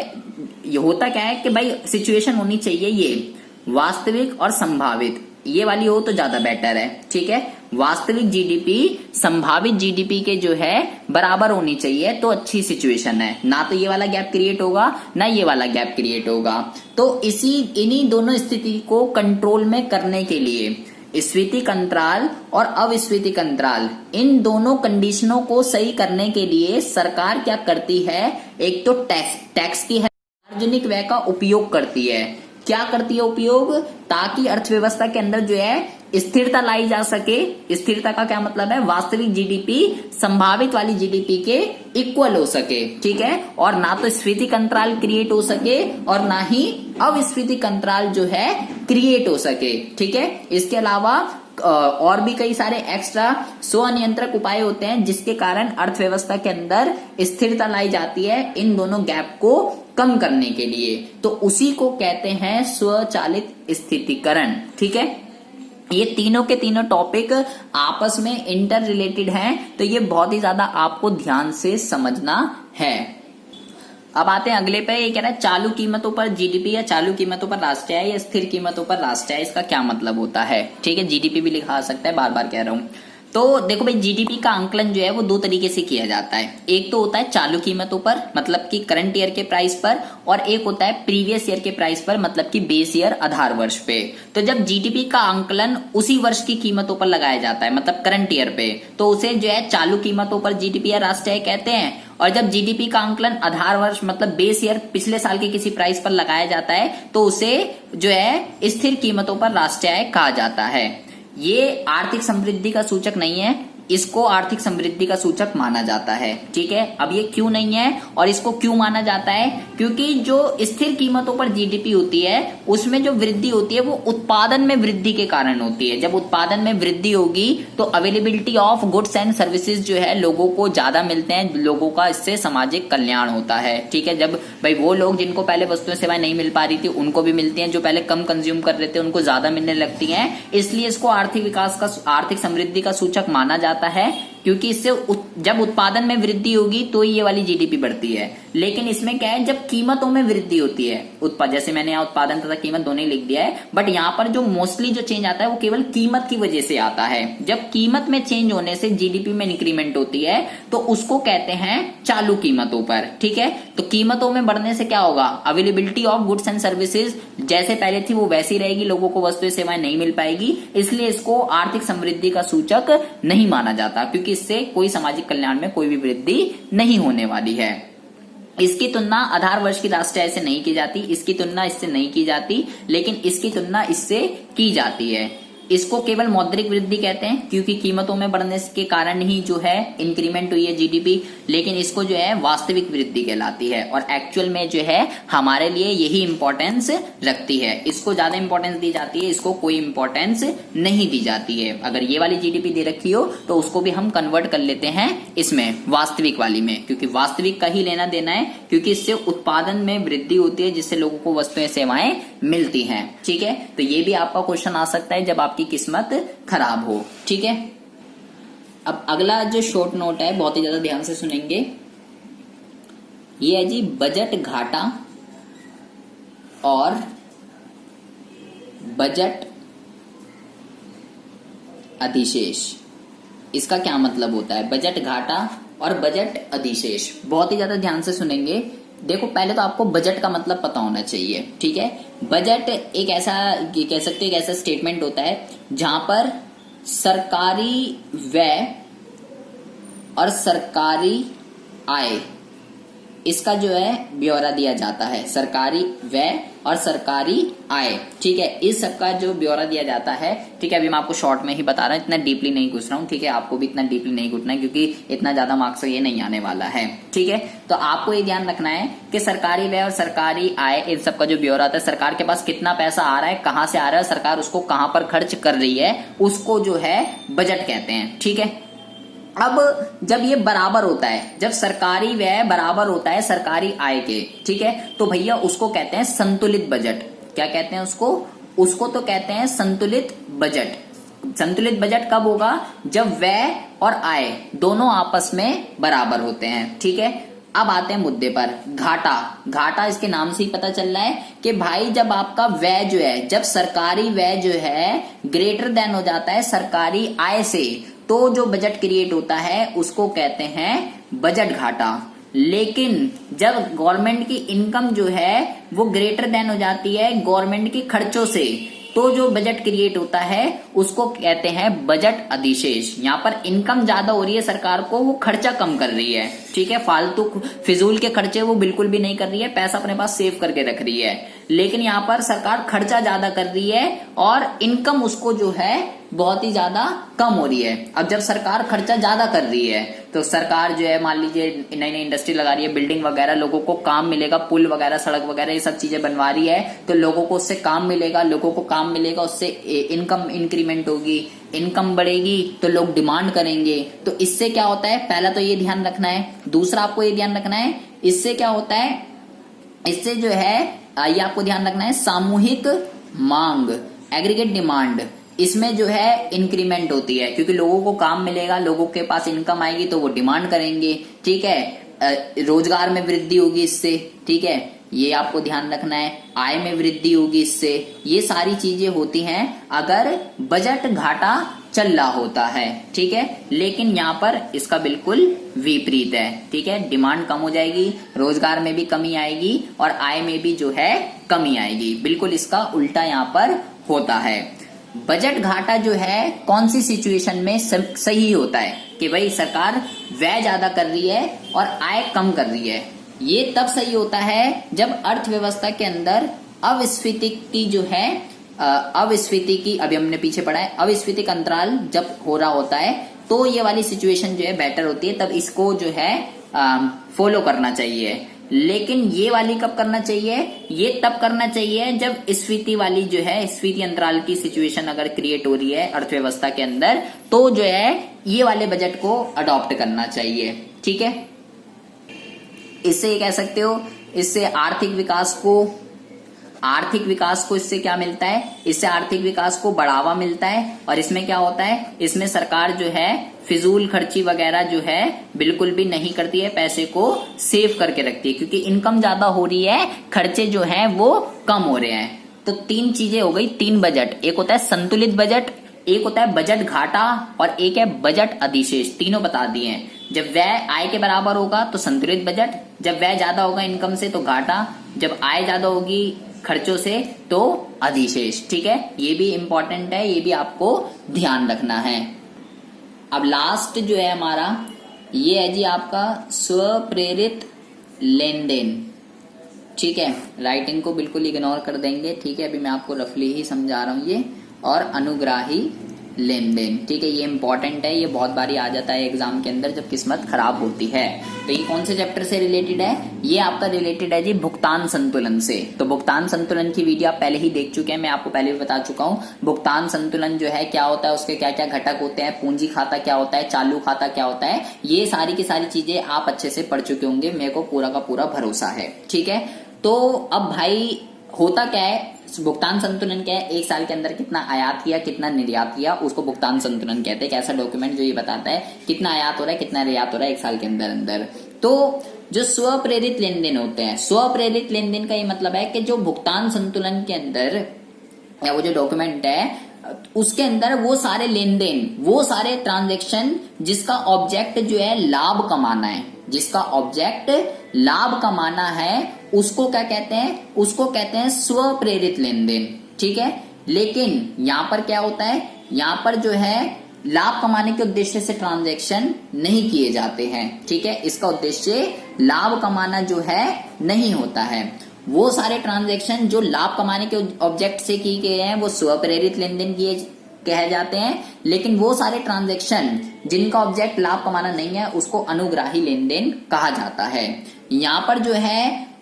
ये होता क्या है कि भाई सिचुएशन होनी चाहिए ये वास्तविक और संभावित, ये वाली हो तो ज्यादा बेटर है, ठीक है। वास्तविक जीडीपी संभावित जीडीपी के जो है बराबर होनी चाहिए, तो अच्छी सिचुएशन है। ना तो ये वाला गैप क्रिएट होगा ना ये वाला गैप क्रिएट होगा। तो इन्हीं दोनों स्थिति को कंट्रोल में करने के लिए स्फीतिक अंतराल और अविस्फीतिक अंतराल, इन दोनों कंडीशनों को सही करने के लिए सरकार क्या करती है, एक तो टैक्स की है, सार्वजनिक व्यय का उपयोग करती है। क्या करती है उपयोग, ताकि अर्थव्यवस्था के अंदर जो है स्थिरता लाई जा सके। स्थिरता का क्या मतलब है, वास्तविक जीडीपी संभावित वाली जीडीपी के इक्वल हो सके, ठीक है। और ना तो स्फीतिक अंतराल क्रिएट हो सके और ना ही अविस्फीतिक अंतराल जो है क्रिएट हो सके, ठीक है। इसके अलावा और भी कई सारे एक्स्ट्रा स्वनियंत्रक उपाय होते हैं जिसके कारण अर्थव्यवस्था के अंदर स्थिरता लाई जाती है इन दोनों गैप को कम करने के लिए। तो उसी को कहते हैं स्वचालित स्थितिकरण, ठीक है। ये तीनों के तीनों टॉपिक आपस में इंटर रिलेटेड हैं, तो ये बहुत ही ज्यादा आपको ध्यान से समझना है। अब आते हैं अगले पे, ये कह रहा है चालू कीमतों पर जीडीपी या चालू कीमतों पर राष्ट्रीय आय या स्थिर कीमतों पर राष्ट्रीय आय, इसका क्या मतलब होता है, ठीक है। जीडीपी भी लिखा सकता है, बार बार कह रहा हूं। तो देखो भाई जीडीपी का आंकलन जो है वो दो तरीके से किया जाता है। एक तो होता है चालू कीमतों पर, मतलब कि करंट ईयर के प्राइस पर, और एक होता है प्रीवियस ईयर के प्राइस पर, मतलब कि बेस ईयर आधार वर्ष पे। तो जब जीडीपी का आंकलन उसी वर्ष की कीमतों पर लगाया जाता है, मतलब करंट ईयर पे, तो उसे जो है चालू कीमतों पर जीडीपी या राष्ट्रीय आय कहते हैं। और जब जीडीपी का आंकलन आधार वर्ष मतलब बेस ईयर पिछले साल के किसी प्राइस पर लगाया जाता है, तो उसे जो है स्थिर कीमतों पर राष्ट्रीय आय कहा जाता है। ये आर्थिक समृद्धि का सूचक नहीं है, इसको आर्थिक समृद्धि का सूचक माना जाता है। ठीक है, अब ये क्यों नहीं है और इसको क्यों माना जाता है? क्योंकि जो स्थिर कीमतों पर जीडीपी होती है उसमें जो वृद्धि होती है वो उत्पादन में वृद्धि के कारण होती है। जब उत्पादन में वृद्धि होगी तो availability of goods and services जो है लोगों को ज्यादा मिलते हैं, लोगों का इससे सामाजिक कल्याण होता है। ठीक है, जब भाई वो लोग जिनको पहले वस्तुएं सेवाएं नहीं मिल पा रही थी उनको भी मिलती हैं, जो पहले कम कंज्यूम कर रहे थे उनको ज्यादा मिलने लगती हैं, इसलिए इसको आर्थिक विकास का, आर्थिक समृद्धि का सूचक माना जाता है। क्योंकि इससे जब उत्पादन में वृद्धि होगी तो ये वाली जीडीपी बढ़ती है। लेकिन इसमें क्या है, जब कीमतों में वृद्धि होती है, जैसे मैंने यहाँ उत्पादन तथा कीमत दोनों ही लिख दिया है, बट यहाँ पर जो मोस्टली जो चेंज आता है वो केवल कीमत की वजह से आता है। जब कीमत में चेंज होने से जीडीपी में इंक्रीमेंट होती है तो उसको कहते हैं चालू कीमतों पर। ठीक है, तो कीमतों में बढ़ने से क्या होगा, availability of goods and services जैसे पहले थी वो वैसी रहेगी, लोगों को वस्तुएं सेवाएं नहीं मिल पाएगी, इसलिए इसको आर्थिक समृद्धि का सूचक नहीं माना जाता, क्योंकि इससे कोई सामाजिक कल्याण में कोई भी वृद्धि नहीं होने वाली है। इसकी तुलना आधार वर्ष की राष्ट्रीय आय से नहीं की जाती, इसकी तुलना इससे नहीं की जाती, लेकिन इसकी तुलना इससे की जाती है। इसको केवल मौद्रिक वृद्धि कहते हैं क्योंकि कीमतों में बढ़ने के कारण ही जो है इंक्रीमेंट हुई है जीडीपी, लेकिन इसको जो है वास्तविक वृद्धि कहलाती है और एक्चुअल में जो है हमारे लिए यही इंपॉर्टेंस रखती है। इसको ज्यादा इंपॉर्टेंस दी जाती है, इसको कोई इंपॉर्टेंस नहीं दी जाती है। अगर ये वाली जीडीपी दे रखी हो तो उसको भी हम कन्वर्ट कर लेते हैं इसमें वास्तविक वाली में, क्योंकि वास्तविक का ही लेना देना है, क्योंकि इससे उत्पादन में वृद्धि होती है जिससे लोगों को वस्तुएं सेवाएं मिलती हैं। ठीक है, तो ये भी आपका क्वेश्चन आ सकता है जब आपकी किस्मत खराब हो। ठीक है, अब अगला जो शॉर्ट नोट है बहुत ही ज्यादा ध्यान से सुनेंगे, ये है जी बजट घाटा और बजट अधिशेष। इसका क्या मतलब होता है, बजट घाटा और बजट अधिशेष? बहुत ही ज्यादा ध्यान से सुनेंगे। देखो, पहले तो आपको बजट का मतलब पता होना चाहिए। ठीक है, बजट एक ऐसा कह सकते हैं, एक ऐसा स्टेटमेंट होता है जहां पर सरकारी व्यय और सरकारी आय, इसका जो है ब्यौरा दिया जाता है। सरकारी व्यय और सरकारी आय, ठीक है, इस सबका जो ब्यौरा दिया जाता है। ठीक है, अभी मैं आपको शॉर्ट में ही बता रहा हूँ, इतना डीपली नहीं घुस रहा हूँ। ठीक है, आपको भी इतना डीपली नहीं घुसना है क्योंकि इतना ज्यादा मार्क्स ये नहीं आने वाला है। ठीक है, तो आपको ये ध्यान रखना है कि सरकारी व्यय और सरकारी आय, इन सबका जो ब्यौरा आता है, सरकार के पास कितना पैसा आ रहा है, कहाँ से आ रहा है, सरकार उसको कहाँ पर खर्च कर रही है, उसको जो है बजट कहते हैं। ठीक है, अब जब ये बराबर होता है, जब सरकारी व्यय बराबर होता है सरकारी आय के, ठीक है, तो भैया उसको कहते हैं संतुलित बजट। क्या कहते हैं उसको? उसको तो कहते हैं संतुलित बजट। संतुलित बजट कब होगा? जब व्यय और आय दोनों आपस में बराबर होते हैं। ठीक है, अब आते हैं मुद्दे पर। घाटा, घाटा इसके नाम से ही पता चल रहा है कि भाई जब आपका व्यय जो है, जब सरकारी व्यय जो है ग्रेटर देन हो जाता है सरकारी आय से, तो जो बजट क्रिएट होता है उसको कहते हैं बजट घाटा। लेकिन जब गवर्नमेंट की इनकम जो है वो ग्रेटर देन हो जाती है गवर्नमेंट की खर्चों से, तो जो बजट क्रिएट होता है उसको कहते हैं बजट अधिशेष। यहाँ पर इनकम ज्यादा हो रही है सरकार को, वो खर्चा कम कर रही है। ठीक है, फालतू फिजूल के खर्चे वो बिल्कुल भी नहीं कर रही है, पैसा अपने पास सेव करके रख रही है। लेकिन यहाँ पर सरकार खर्चा ज्यादा कर रही है और इनकम उसको जो है बहुत ही ज्यादा कम हो रही है। अब जब सरकार खर्चा ज्यादा कर रही है तो सरकार जो है, मान लीजिए नई नई इंडस्ट्री लगा रही है, बिल्डिंग वगैरह, लोगों को काम मिलेगा, पुल वगैरह, सड़क वगैरह, ये सब चीजें बनवा रही है, तो लोगों को उससे काम मिलेगा, लोगों को काम मिलेगा, उससे इनकम इंक्रीमेंट होगी, इनकम बढ़ेगी तो लोग डिमांड करेंगे। तो इससे क्या होता है, पहला तो ये ध्यान रखना है। दूसरा आपको ये ध्यान रखना है, इससे क्या होता है, इससे जो है ये आपको ध्यान रखना है, सामूहिक मांग, एग्रीगेट डिमांड, इसमें जो है इंक्रीमेंट होती है, क्योंकि लोगों को काम मिलेगा, लोगों के पास इनकम आएगी तो वो डिमांड करेंगे। ठीक है, रोजगार में वृद्धि होगी इससे। ठीक है, ये आपको ध्यान रखना है, आय में वृद्धि होगी इससे। ये सारी चीजें होती हैं अगर बजट घाटा चल रहा होता है। ठीक है, लेकिन यहाँ पर इसका बिल्कुल विपरीत है। ठीक है, डिमांड कम हो जाएगी, रोजगार में भी कमी आएगी और आय में भी जो है कमी आएगी। बिल्कुल इसका उल्टा यहाँ पर होता है। बजट घाटा जो है कौन सी सिचुएशन में सही होता है कि भाई सरकार व्यय ज्यादा कर रही है और आय कम कर रही है। ये तब सही होता है जब अर्थव्यवस्था के अंदर अविस्फीति की जो है, अविस्फीति की, अभी हमने पीछे पढ़ा है, अविस्फीतिक अंतराल जब हो रहा होता है, तो ये वाली सिचुएशन जो है बेटर होती है, तब इसको जो है फॉलो करना चाहिए। लेकिन ये वाली कब करना चाहिए? ये तब करना चाहिए जब स्फीति वाली जो है, स्फीति अंतराल की सिचुएशन अगर क्रिएट हो रही है अर्थव्यवस्था के अंदर, तो जो है ये वाले बजट को अडॉप्ट करना चाहिए। ठीक है, इससे ये कह सकते हो, इससे आर्थिक विकास को इससे क्या मिलता है? इससे आर्थिक विकास को बढ़ावा मिलता है। और इसमें क्या होता है? इसमें सरकार जो है फिजूल खर्ची वगैरह जो है बिल्कुल भी नहीं करती है, पैसे को सेव करके रखती है, क्योंकि इनकम ज्यादा हो रही है, खर्चे जो हैं वो कम हो रहे हैं। तो तीन चीजें हो गई, तीन बजट। एक होता है संतुलित बजट, एक होता है बजट घाटा, और एक है बजट अधिशेष। तीनों बता दिए हैं। जब व्यय आय के बराबर होगा तो संतुलित बजट, जब व्यय ज्यादा होगा इनकम से तो घाटा, जब आय ज्यादा होगी खर्चों से तो अधिशेष। ठीक है, ये भी इंपॉर्टेंट है, ये भी आपको ध्यान रखना है। अब लास्ट जो है हमारा ये है जी आपका स्वप्रेरित लेन देन। ठीक है, राइटिंग को बिल्कुल इग्नोर कर देंगे। ठीक है, अभी मैं आपको रफली ही समझा रहा हूं ये। और अनुग्राही लेन देन, ठीक है, ये इंपॉर्टेंट है, ये बहुत बारी आ जाता है एग्जाम के अंदर जब किस्मत खराब होती है। तो ये कौन से चैप्टर से रिलेटेड है? ये आपका रिलेटेड है जी भुगतान संतुलन से। तो भुगतान संतुलन की वीडियो आप पहले ही देख चुके हैं, मैं आपको पहले भी बता चुका हूं। भुगतान संतुलन जो है क्या होता है, उसके क्या क्या घटक होते हैं, पूंजी खाता क्या होता है, चालू खाता क्या होता है, ये सारी की सारी चीजें आप अच्छे से पढ़ चुके होंगे, मेरे को पूरा का पूरा भरोसा है। ठीक है, तो अब भाई होता क्या है, भुगतान संतुलन क्या है? एक साल के अंदर कितना आयात किया, कितना निर्यात किया, उसको भुगतान संतुलन कहते हैं। ऐसा डॉक्यूमेंट जो ये बताता है कितना आयात हो रहा है, कितना निर्यात हो रहा है एक साल के अंदर अंदर। तो जो स्वप्रेरित लेन देन होते हैं, स्वप्रेरित लेन देन का ये मतलब है कि जो भुगतान संतुलन के अंदर या वो जो डॉक्यूमेंट है उसके अंदर वो सारे लेन देन, वो सारे ट्रांजेक्शन जिसका ऑब्जेक्ट जो है लाभ कमाना है, जिसका ऑब्जेक्ट लाभ कमाना है, उसको क्या कहते हैं? उसको कहते हैं स्वप्रेरित लेन देन। ठीक है, लेकिन यहां पर क्या होता है, यहां पर जो है लाभ कमाने के उद्देश्य से ट्रांजैक्शन नहीं किए जाते हैं। ठीक है, इसका उद्देश्य लाभ कमाना जो है नहीं होता है। वो सारे ट्रांजैक्शन जो लाभ कमाने के ऑब्जेक्ट से किए गए हैं वो स्वप्रेरित लेन देन किए कहे जाते हैं। लेकिन वो सारे ट्रांजैक्शन जिनका ऑब्जेक्ट लाभ कमाना नहीं है उसको अनुग्राही लेन देन कहा जाता है। यहाँ पर जो है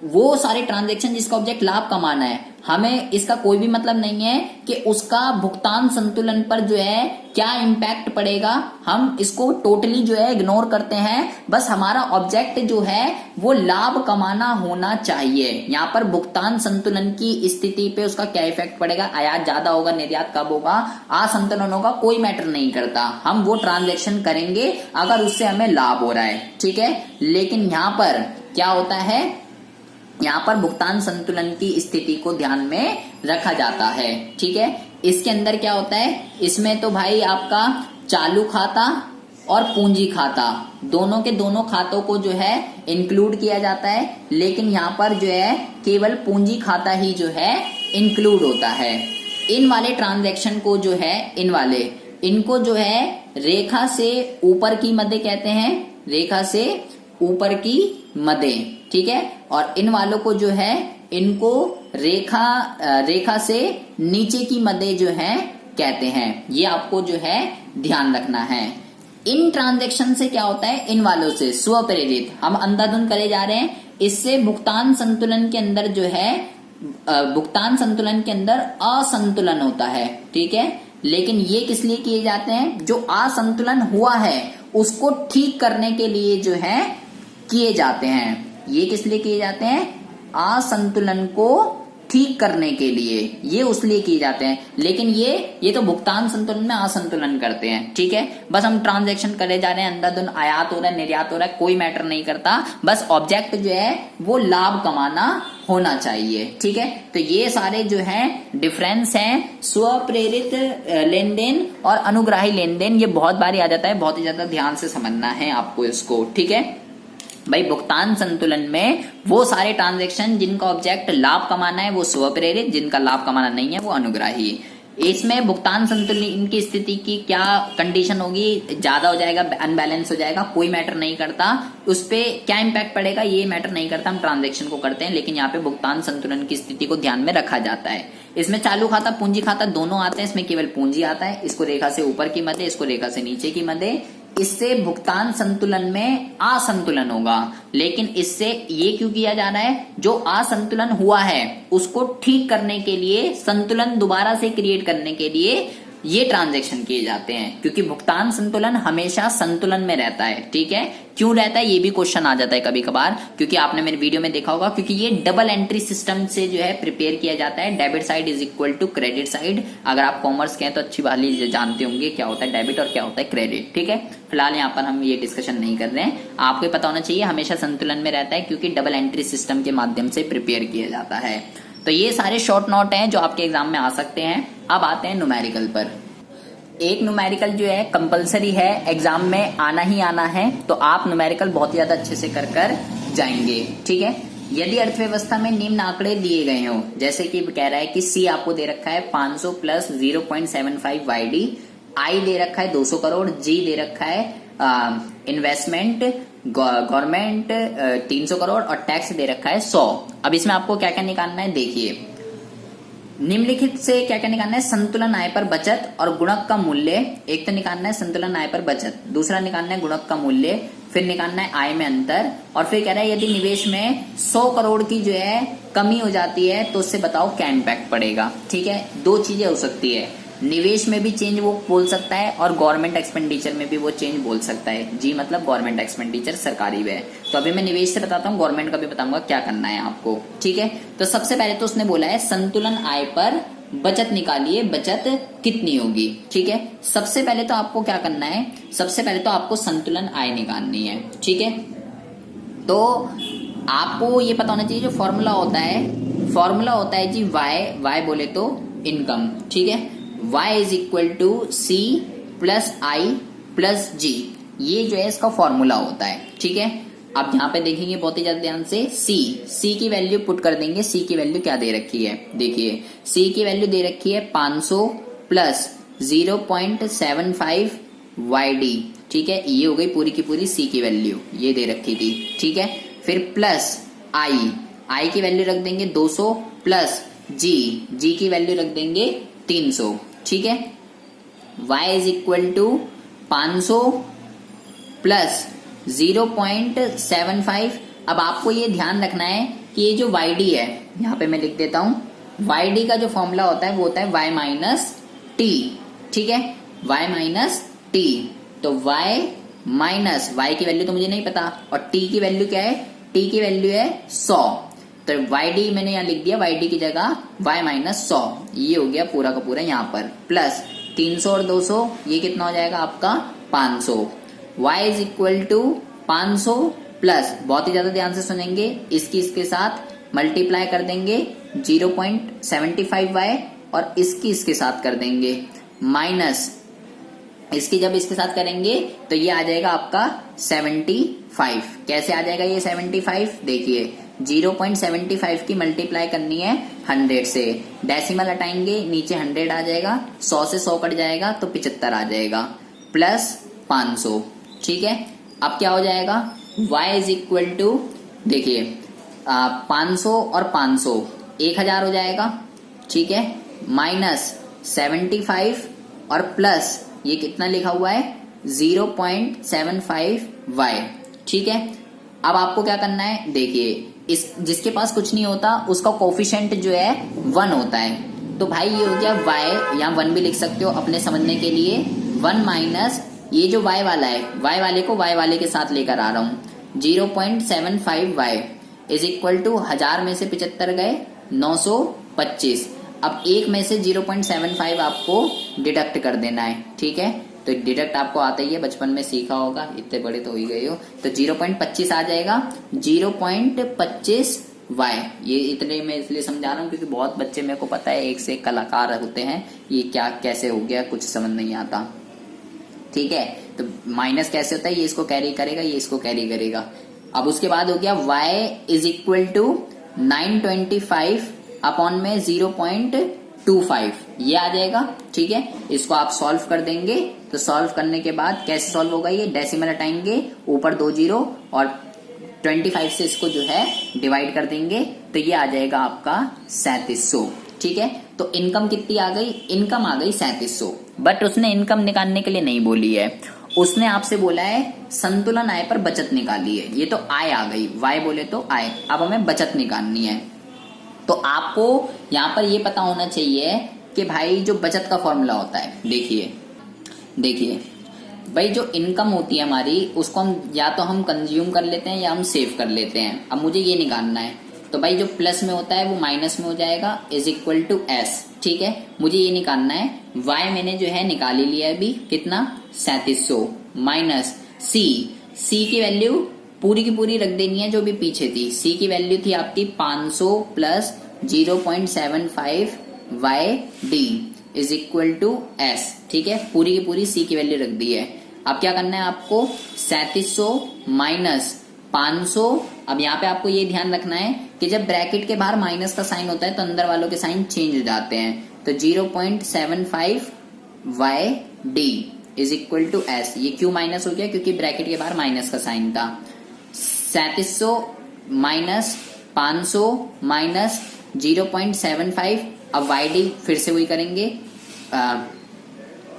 वो सारे ट्रांजैक्शन जिसका ऑब्जेक्ट लाभ कमाना है, हमें इसका कोई भी मतलब नहीं है कि उसका भुगतान संतुलन पर जो है क्या इम्पैक्ट पड़ेगा, हम इसको टोटली जो है इग्नोर करते हैं। बस हमारा ऑब्जेक्ट जो है वो लाभ कमाना होना चाहिए। यहाँ पर भुगतान संतुलन की स्थिति पे उसका क्या इफेक्ट पड़ेगा, आयात ज्यादा होगा, निर्यात कब होगा, असंतुलन होगा, कोई मैटर नहीं करता। हम वो ट्रांजेक्शन करेंगे अगर उससे हमें लाभ हो रहा है। ठीक है, लेकिन यहाँ पर क्या होता है, यहाँ पर भुगतान संतुलन की स्थिति को ध्यान में रखा जाता है। ठीक है, इसके अंदर क्या होता है, इसमें तो भाई आपका चालू खाता और पूंजी खाता दोनों के दोनों खातों को जो है इंक्लूड किया जाता है। लेकिन यहाँ पर जो है केवल पूंजी खाता ही जो है इंक्लूड होता है। इन वाले ट्रांजैक्शन को जो है इनको जो है रेखा से ऊपर की मदें कहते हैं, रेखा से ऊपर की मदें। ठीक है, और इन वालों को जो है इनको रेखा से नीचे की मदें जो है कहते हैं। ये आपको जो है ध्यान रखना है। इन ट्रांजैक्शन से क्या होता है, इन वालों से स्वप्रेरित हम अंधाधुंध करे जा रहे हैं। इससे भुगतान संतुलन के अंदर जो है भुगतान संतुलन के अंदर असंतुलन होता है। ठीक है, लेकिन ये किस लिए किए जाते हैं, जो असंतुलन हुआ है उसको ठीक करने के लिए जो है किए जाते हैं। ये किस लिए किए जाते हैं, असंतुलन को ठीक करने के लिए, ये उस लिए किए जाते हैं। लेकिन ये तो भुगतान संतुलन में असंतुलन करते हैं। ठीक है, बस हम ट्रांजैक्शन करे जा रहे हैं, अंधाधुंध आयात हो रहा है, निर्यात हो रहा है, कोई मैटर नहीं करता, बस ऑब्जेक्ट जो है वो लाभ कमाना होना चाहिए। ठीक है, तो ये सारे जो है डिफरेंस हैं स्वप्रेरित लेन देन और अनुग्राही लेन देन। ये बहुत बारी आ जाता है, बहुत ही ज्यादा ध्यान से समझना है आपको इसको। ठीक है भाई, भुगतान संतुलन में वो सारे ट्रांजैक्शन जिनका ऑब्जेक्ट लाभ कमाना है वो स्वप्रेरित, जिनका लाभ कमाना नहीं है वो अनुग्राही। इसमें भुगतान संतुलन की स्थिति की क्या कंडीशन होगी, ज्यादा हो जाएगा, अनबैलेंस हो जाएगा, कोई मैटर नहीं करता, उस पे क्या इंपैक्ट पड़ेगा ये मैटर नहीं करता, हम ट्रांजैक्शन को करते हैं, लेकिन यहाँ पे भुगतान संतुलन की स्थिति को ध्यान में रखा जाता है। इसमें चालू खाता पूंजी खाता दोनों आते हैं, इसमें केवल पूंजी आता है, इसको रेखा से ऊपर की मद है, इसको रेखा से नीचे की मद है। इससे भुगतान संतुलन में असंतुलन होगा, लेकिन इससे ये क्यों किया जा रहा है, जो असंतुलन हुआ है उसको ठीक करने के लिए, संतुलन दोबारा से क्रिएट करने के लिए ये ट्रांजैक्शन किए जाते हैं, क्योंकि भुगतान संतुलन हमेशा संतुलन में रहता है। ठीक है, क्यों रहता है ये भी क्वेश्चन आ जाता है कभी कभार, क्योंकि आपने मेरे वीडियो में देखा होगा, क्योंकि ये डबल एंट्री सिस्टम से जो है प्रिपेयर किया जाता है। Debit side is equal to credit side. अगर आप कॉमर्स के हैं तो अच्छी वाली जानते होंगे क्या होता है डेबिट और क्या होता है क्रेडिट। ठीक है, फिलहाल यहाँ पर हम ये डिस्कशन नहीं कर रहे हैं, आपको पता होना चाहिए हमेशा संतुलन में रहता है, क्योंकि डबल एंट्री सिस्टम के माध्यम से प्रिपेयर किया जाता है। तो ये सारे शॉर्ट नोट हैं जो आपके एग्जाम में आ सकते हैं। अब आते हैं न्यूमेरिकल पर। एक न्यूमेरिकल जो है कंपलसरी है, एग्जाम में आना ही आना है, तो आप न्यूमेरिकल बहुत ज्यादा अच्छे से कर जाएंगे। ठीक है, यदि अर्थव्यवस्था में निम्न आंकड़े दिए गए हो, जैसे कि कह रहा है कि सी आपको दे रखा है 500 प्लस 0.75 YD, आई दे रखा है 200 करोड़, जी दे रखा है इन्वेस्टमेंट गवर्नमेंट 300 करोड़ और टैक्स दे रखा है 100। अब इसमें आपको क्या क्या निकालना है, देखिए निम्नलिखित से क्या क्या निकालना है, संतुलन आय पर बचत और गुणक का मूल्य। एक तो निकालना है संतुलन आय पर बचत, दूसरा निकालना है गुणक का मूल्य, फिर निकालना है आय में अंतर, और फिर कह रहा है यदि निवेश में 100 करोड़ की जो है कमी हो जाती है तो उससे बताओ क्या इम्पैक्ट पड़ेगा। ठीक है, दो चीजें हो सकती है, निवेश में भी चेंज वो बोल सकता है और गवर्नमेंट एक्सपेंडिचर में भी वो चेंज बोल सकता है। जी मतलब गवर्नमेंट एक्सपेंडिचर, सरकारी व्यय। तो अभी मैं निवेश से बताता हूँ, गवर्नमेंट का भी बताऊंगा क्या करना है आपको। ठीक है, तो सबसे पहले तो उसने बोला है संतुलन आय पर बचत निकालिए, बचत कितनी होगी। ठीक है, सबसे पहले तो आपको क्या करना है, सबसे पहले तो आपको संतुलन आय निकालनी है। ठीक है, तो आपको ये पता होना चाहिए जो फॉर्मूला होता है जी वाई बोले तो इनकम। ठीक है, y is equal to C plus I plus G, ये जो है इसका फॉर्मूला होता है। ठीक है, अब यहाँ पे देखेंगे बहुत ही ज्यादा ध्यान से, सी की वैल्यू पुट कर देंगे। सी की वैल्यू क्या दे रखी है, देखिए सी की वैल्यू दे रखी है 500 प्लस 0.75 YD। ठीक है, ये हो गई पूरी की पूरी सी की वैल्यू, ये दे रखी थी। ठीक है, फिर प्लस आई की वैल्यू रख देंगे 200 प्लस जी की वैल्यू रख देंगे 300। ठीक है, y is equal to 500 plus 0.75। अब आपको ये ध्यान रखना है कि ये जो YD है, यहां पे मैं लिख देता हूं, YD का जो फॉर्मूला होता है वो होता है y माइनस टी। ठीक है, y माइनस टी, तो y माइनस y की वैल्यू तो मुझे नहीं पता, और t की वैल्यू क्या है, t की वैल्यू है 100, तो YD मैंने यहाँ लिख दिया, YD की जगह y माइनस 100, ये हो गया पूरा का पूरा यहाँ पर, प्लस 300 और 200, ये कितना हो जाएगा आपका 500। y is equal to 500 plus, बहुत ही ज्यादा ध्यान से सुनेंगे, इसके साथ मल्टीप्लाई कर देंगे 0.75y और इसके साथ कर देंगे माइनस, इसकी जब इसके साथ करेंगे तो ये आ जाएगा आपका 75। कैसे आ जाएगा ये 75, देखिए 0.75 की मल्टीप्लाई करनी है 100 से, डेसिमल हटाएंगे नीचे 100 आ जाएगा, 100 से 100 कट जाएगा तो 75 आ जाएगा, प्लस 500। ठीक है, अब क्या हो जाएगा, y इज इक्वल टू, देखिए 500 और 500 1000 हो जाएगा। ठीक है, माइनस 75 और प्लस ये कितना लिखा हुआ है 0.75y। ठीक है, अब आपको क्या करना है, देखिए इस जिसके पास कुछ नहीं होता उसका कोफिशिएंट जो है 1 होता है, तो भाई ये हो गया y, यहाँ 1 भी लिख सकते हो अपने समझने के लिए, 1 माइनस ये जो y वाला है, y वाले को y वाले के साथ लेकर आ रहा हूं, 0.75y इज इक्वल टू 1000 में से 75 गए 925। अब एक में से 0.75 आपको डिडक्ट कर देना है। ठीक है, तो डिडक्ट आपको आता ही है, बचपन में सीखा होगा, इतने बड़े तो हो ही गए हो, तो 0.25 आ जाएगा, 0.25y। ये इतने में इसलिए समझा रहा हूँ क्योंकि बहुत बच्चे मेरे को पता है एक से एक कलाकार होते हैं, ये क्या कैसे हो गया कुछ समझ नहीं आता। ठीक है, तो माइनस कैसे होता है, ये इसको कैरी करेगा, ये इसको कैरी करेगा। अब उसके बाद हो गया y is equal to 925 upon में 0.25। ये आ जाएगा। ठीक है, इसको आप सॉल्व कर देंगे तो सॉल्व करने के बाद कैसे सॉल्व होगा, ये डेसिमल हटाएंगे, ऊपर 2 जीरो और 25 से इसको जो है डिवाइड कर देंगे तो ये आ जाएगा आपका 3700। ठीक है, तो इनकम कितनी आ गई, इनकम आ गई 3700। बट उसने इनकम निकालने के लिए नहीं बोली है, उसने आपसे बोला है संतुलन आय पर बचत निकाली है। ये तो आय आ गई, वाई बोले तो आय, अब हमें बचत निकालनी है। तो आपको यहाँ पर ये पता होना चाहिए कि भाई जो बचत का फॉर्मूला होता है, देखिए भाई जो इनकम होती है हमारी, उसको हम या तो हम कंज्यूम कर लेते हैं या हम सेव कर लेते हैं। अब मुझे ये निकालना है, तो भाई जो प्लस में होता है वो माइनस में हो जाएगा, इज इक्वल टू एस। ठीक है, मुझे ये निकालना है, y मैंने जो है निकाल ही लिया है अभी, कितना 3700 माइनस सी की वैल्यू पूरी की पूरी रख देनी है जो भी पीछे थी। सी की वैल्यू थी आपकी 500 plus 0.75 YD is equal to S. ठीक है, पूरी की पूरी सी की वैल्यू रख दी है। अब क्या करना है आपको, 3700 माइनस 500। अब यहाँ पे आपको ये ध्यान रखना है कि जब ब्रैकेट के बाहर माइनस का साइन होता है तो अंदर वालों के साइन चेंज हो जाते हैं। तो 0.75 YD is equal to S. ये क्यों माइनस हो गया, क्योंकि ब्रैकेट के बाहर माइनस का साइन था। 3700 माइनस 500 माइनस 0.75, अब YD फिर से वही करेंगे,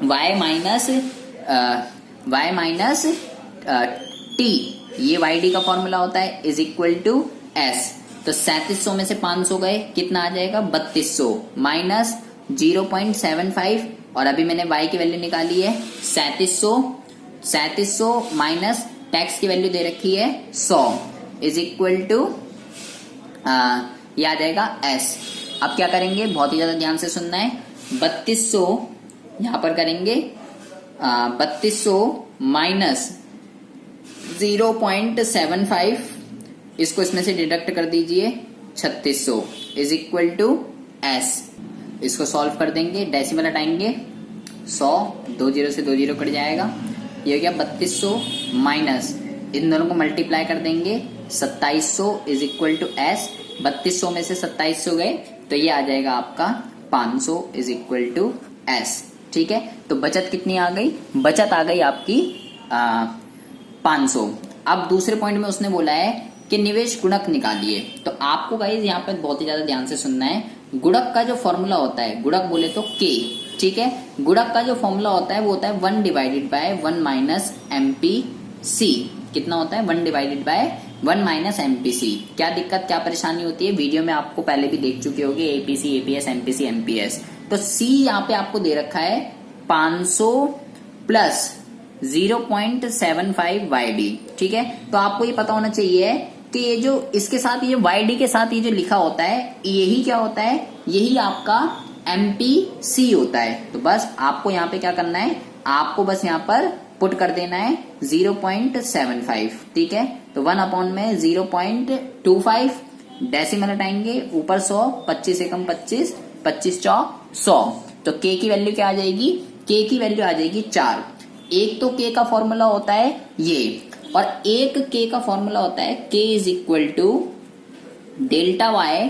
y माइनस t, ये YD का फॉर्मूला होता है, इज इक्वल टू s। तो 3700 में से 500 गए, कितना आ जाएगा 3200 माइनस 0.75, और अभी मैंने y की वैल्यू निकाली है 3700 माइनस टैक्स की वैल्यू दे रखी है 100 इज इक्वल टू ये आ जाएगा s। अब क्या करेंगे, बहुत ही ज्यादा ध्यान से सुनना है, 3200 यहां पर करेंगे, 3200 माइनस 0.75, इसको इसमें से डिडक्ट कर दीजिए, 3600 इज इक्वल टू एस। इसको सॉल्व कर देंगे, डेसिमल हटाएंगे, 100, 2 जीरो से 2 जीरो कट जाएगा, ये हो गया 3200 माइनस, इन दोनों को मल्टीप्लाई कर देंगे, 2700 इज इक्वल टू एस। 3200 में से 2700 गए तो ये आ जाएगा आपका 500 इज इक्वल टू एस। ठीक है, तो बचत कितनी आ गई, बचत आ गई आपकी 500। अब दूसरे पॉइंट में उसने बोला है कि निवेश गुणक निकालिए। तो आपको गाइस यहाँ पे बहुत ही ज्यादा ध्यान से सुनना है। गुणक का जो फॉर्मूला होता है, गुणक बोले तो के, ठीक है, गुणक का जो फॉर्मूला होता है वो होता है 1 डिवाइडेड बाय 1 माइनस MPC। कितना होता है, 1 डिवाइडेड बाय 1 माइनस MPC। क्या दिक्कत, क्या परेशानी होती है, वीडियो में आपको पहले भी देख चुके होंगे, APC, APS, MPC, MPS। तो C यहाँ पे आपको दे रखा है 500 प्लस 0.75 YD। ठीक है, तो आपको ये पता होना चाहिए कि ये जो इसके साथ ये YD के साथ ये जो लिखा होता है, यही क्या होता है, यही आपका MPC होता है। तो बस आपको यहाँ पे क्या करना है, आपको बस यहाँ पर पुट कर देना है 0.75। ठीक है, तो 1 अपॉन में 0.25, डेसिमल हटाएंगे, ऊपर 100, 25 एकम 25, 25 चौक 100। तो k की वैल्यू क्या आ जाएगी, k की वैल्यू आ जाएगी 4। एक तो k का फॉर्मूला होता है ये, और एक k का फॉर्मूला होता है k is equal to delta y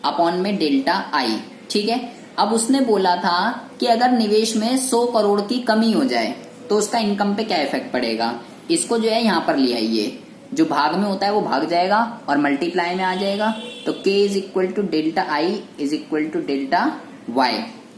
upon में डेल्टा i। ठीक है, अब उसने बोला था कि अगर निवेश में 100 करोड़ की कमी हो जाए तो उसका इनकम पे क्या इफेक्ट पड़ेगा। इसको जो है यहाँ पर ले आइए, जो भाग में होता है वो भाग जाएगा और मल्टीप्लाई में आ जाएगा। तो k is equal to delta i is equal to delta y।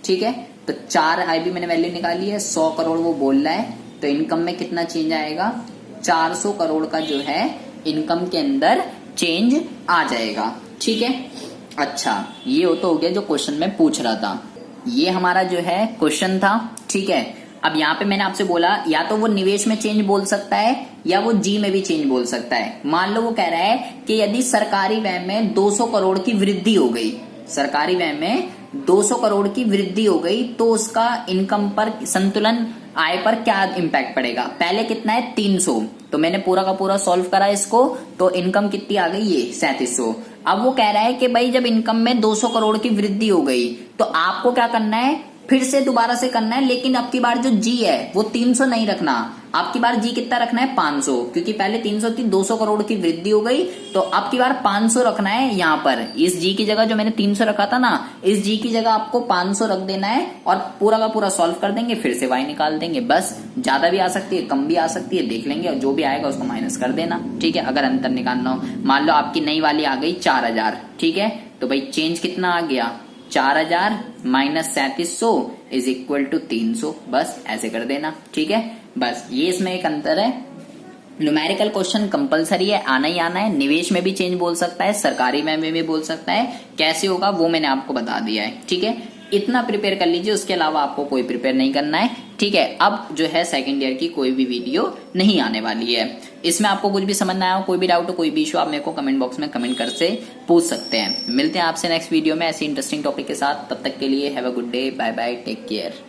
ठीक है, तो 4 i भी मैंने वैल्यू निकाली है, 100 करोड़ वो बोल रहा है, तो इनकम में कितना चेंज आएगा, 400 करोड़ का जो है इनकम के अंदर चेंज आ जाएगा। ठीक है, अच्छा ये तो हो गया जो क्वेश्चन में पूछ रहा था, ये हमारा जो है क्वेश्चन था। ठीक है, अब यहाँ पे मैंने आपसे बोला या तो वो निवेश में चेंज बोल सकता है या वो जी में भी चेंज बोल सकता है। मान लो वो कह रहा है कि यदि सरकारी व्यय में 200 करोड़ की वृद्धि हो गई, सरकारी व्यय में 200 करोड़ की वृद्धि हो गई तो उसका इनकम पर, संतुलन आय पर क्या इम्पैक्ट पड़ेगा। पहले कितना है 300, तो मैंने पूरा का पूरा सॉल्व करा इसको, तो इनकम कितनी आ गई, ये 3700। अब वो कह रहा है कि भाई जब इनकम में 200 करोड़ की वृद्धि हो गई तो आपको क्या करना है, फिर से दोबारा से करना है, लेकिन अब की बार जो जी है वो 300 नहीं रखना, अब की बार जी कितना रखना है 500, क्योंकि पहले 300 थी, 200 करोड़ की वृद्धि हो गई, तो अब की बार 500 रखना है यहाँ पर। इस जी की जगह जो मैंने 300 रखा था ना, इस जी की जगह आपको 500 रख देना है और पूरा का पूरा सॉल्व कर देंगे, फिर से वाई निकाल देंगे। बस ज्यादा भी आ सकती है, कम भी आ सकती है, देख लेंगे और जो भी आएगा उसको माइनस कर देना। ठीक है, अगर अंतर निकालना हो, मान लो आपकी नई वाली आ गई 4000, ठीक है, तो भाई चेंज कितना आ गया 4000 माइनस 3700 इज इक्वल टू 300, बस ऐसे कर देना। ठीक है, बस ये इसमें एक अंतर है। न्यूमेरिकल क्वेश्चन कंपलसरी है, आना ही आना है। निवेश में भी चेंज बोल सकता है, सरकारी में भी बोल सकता है, कैसे होगा वो मैंने आपको बता दिया है। ठीक है, इतना प्रिपेयर कर लीजिए, उसके अलावा आपको कोई प्रिपेयर नहीं करना है। ठीक है, अब जो है सेकंड ईयर की कोई भी वीडियो नहीं आने वाली है। इसमें आपको कुछ भी समझ ना आया, कोई भी डाउट हो, कोई भी इशू, आप मेरे को कमेंट बॉक्स में कमेंट कर से पूछ सकते हैं। मिलते हैं आपसे नेक्स्ट वीडियो में ऐसे इंटरेस्टिंग टॉपिक के साथ, तब तक के लिए have a good day, bye bye, take care.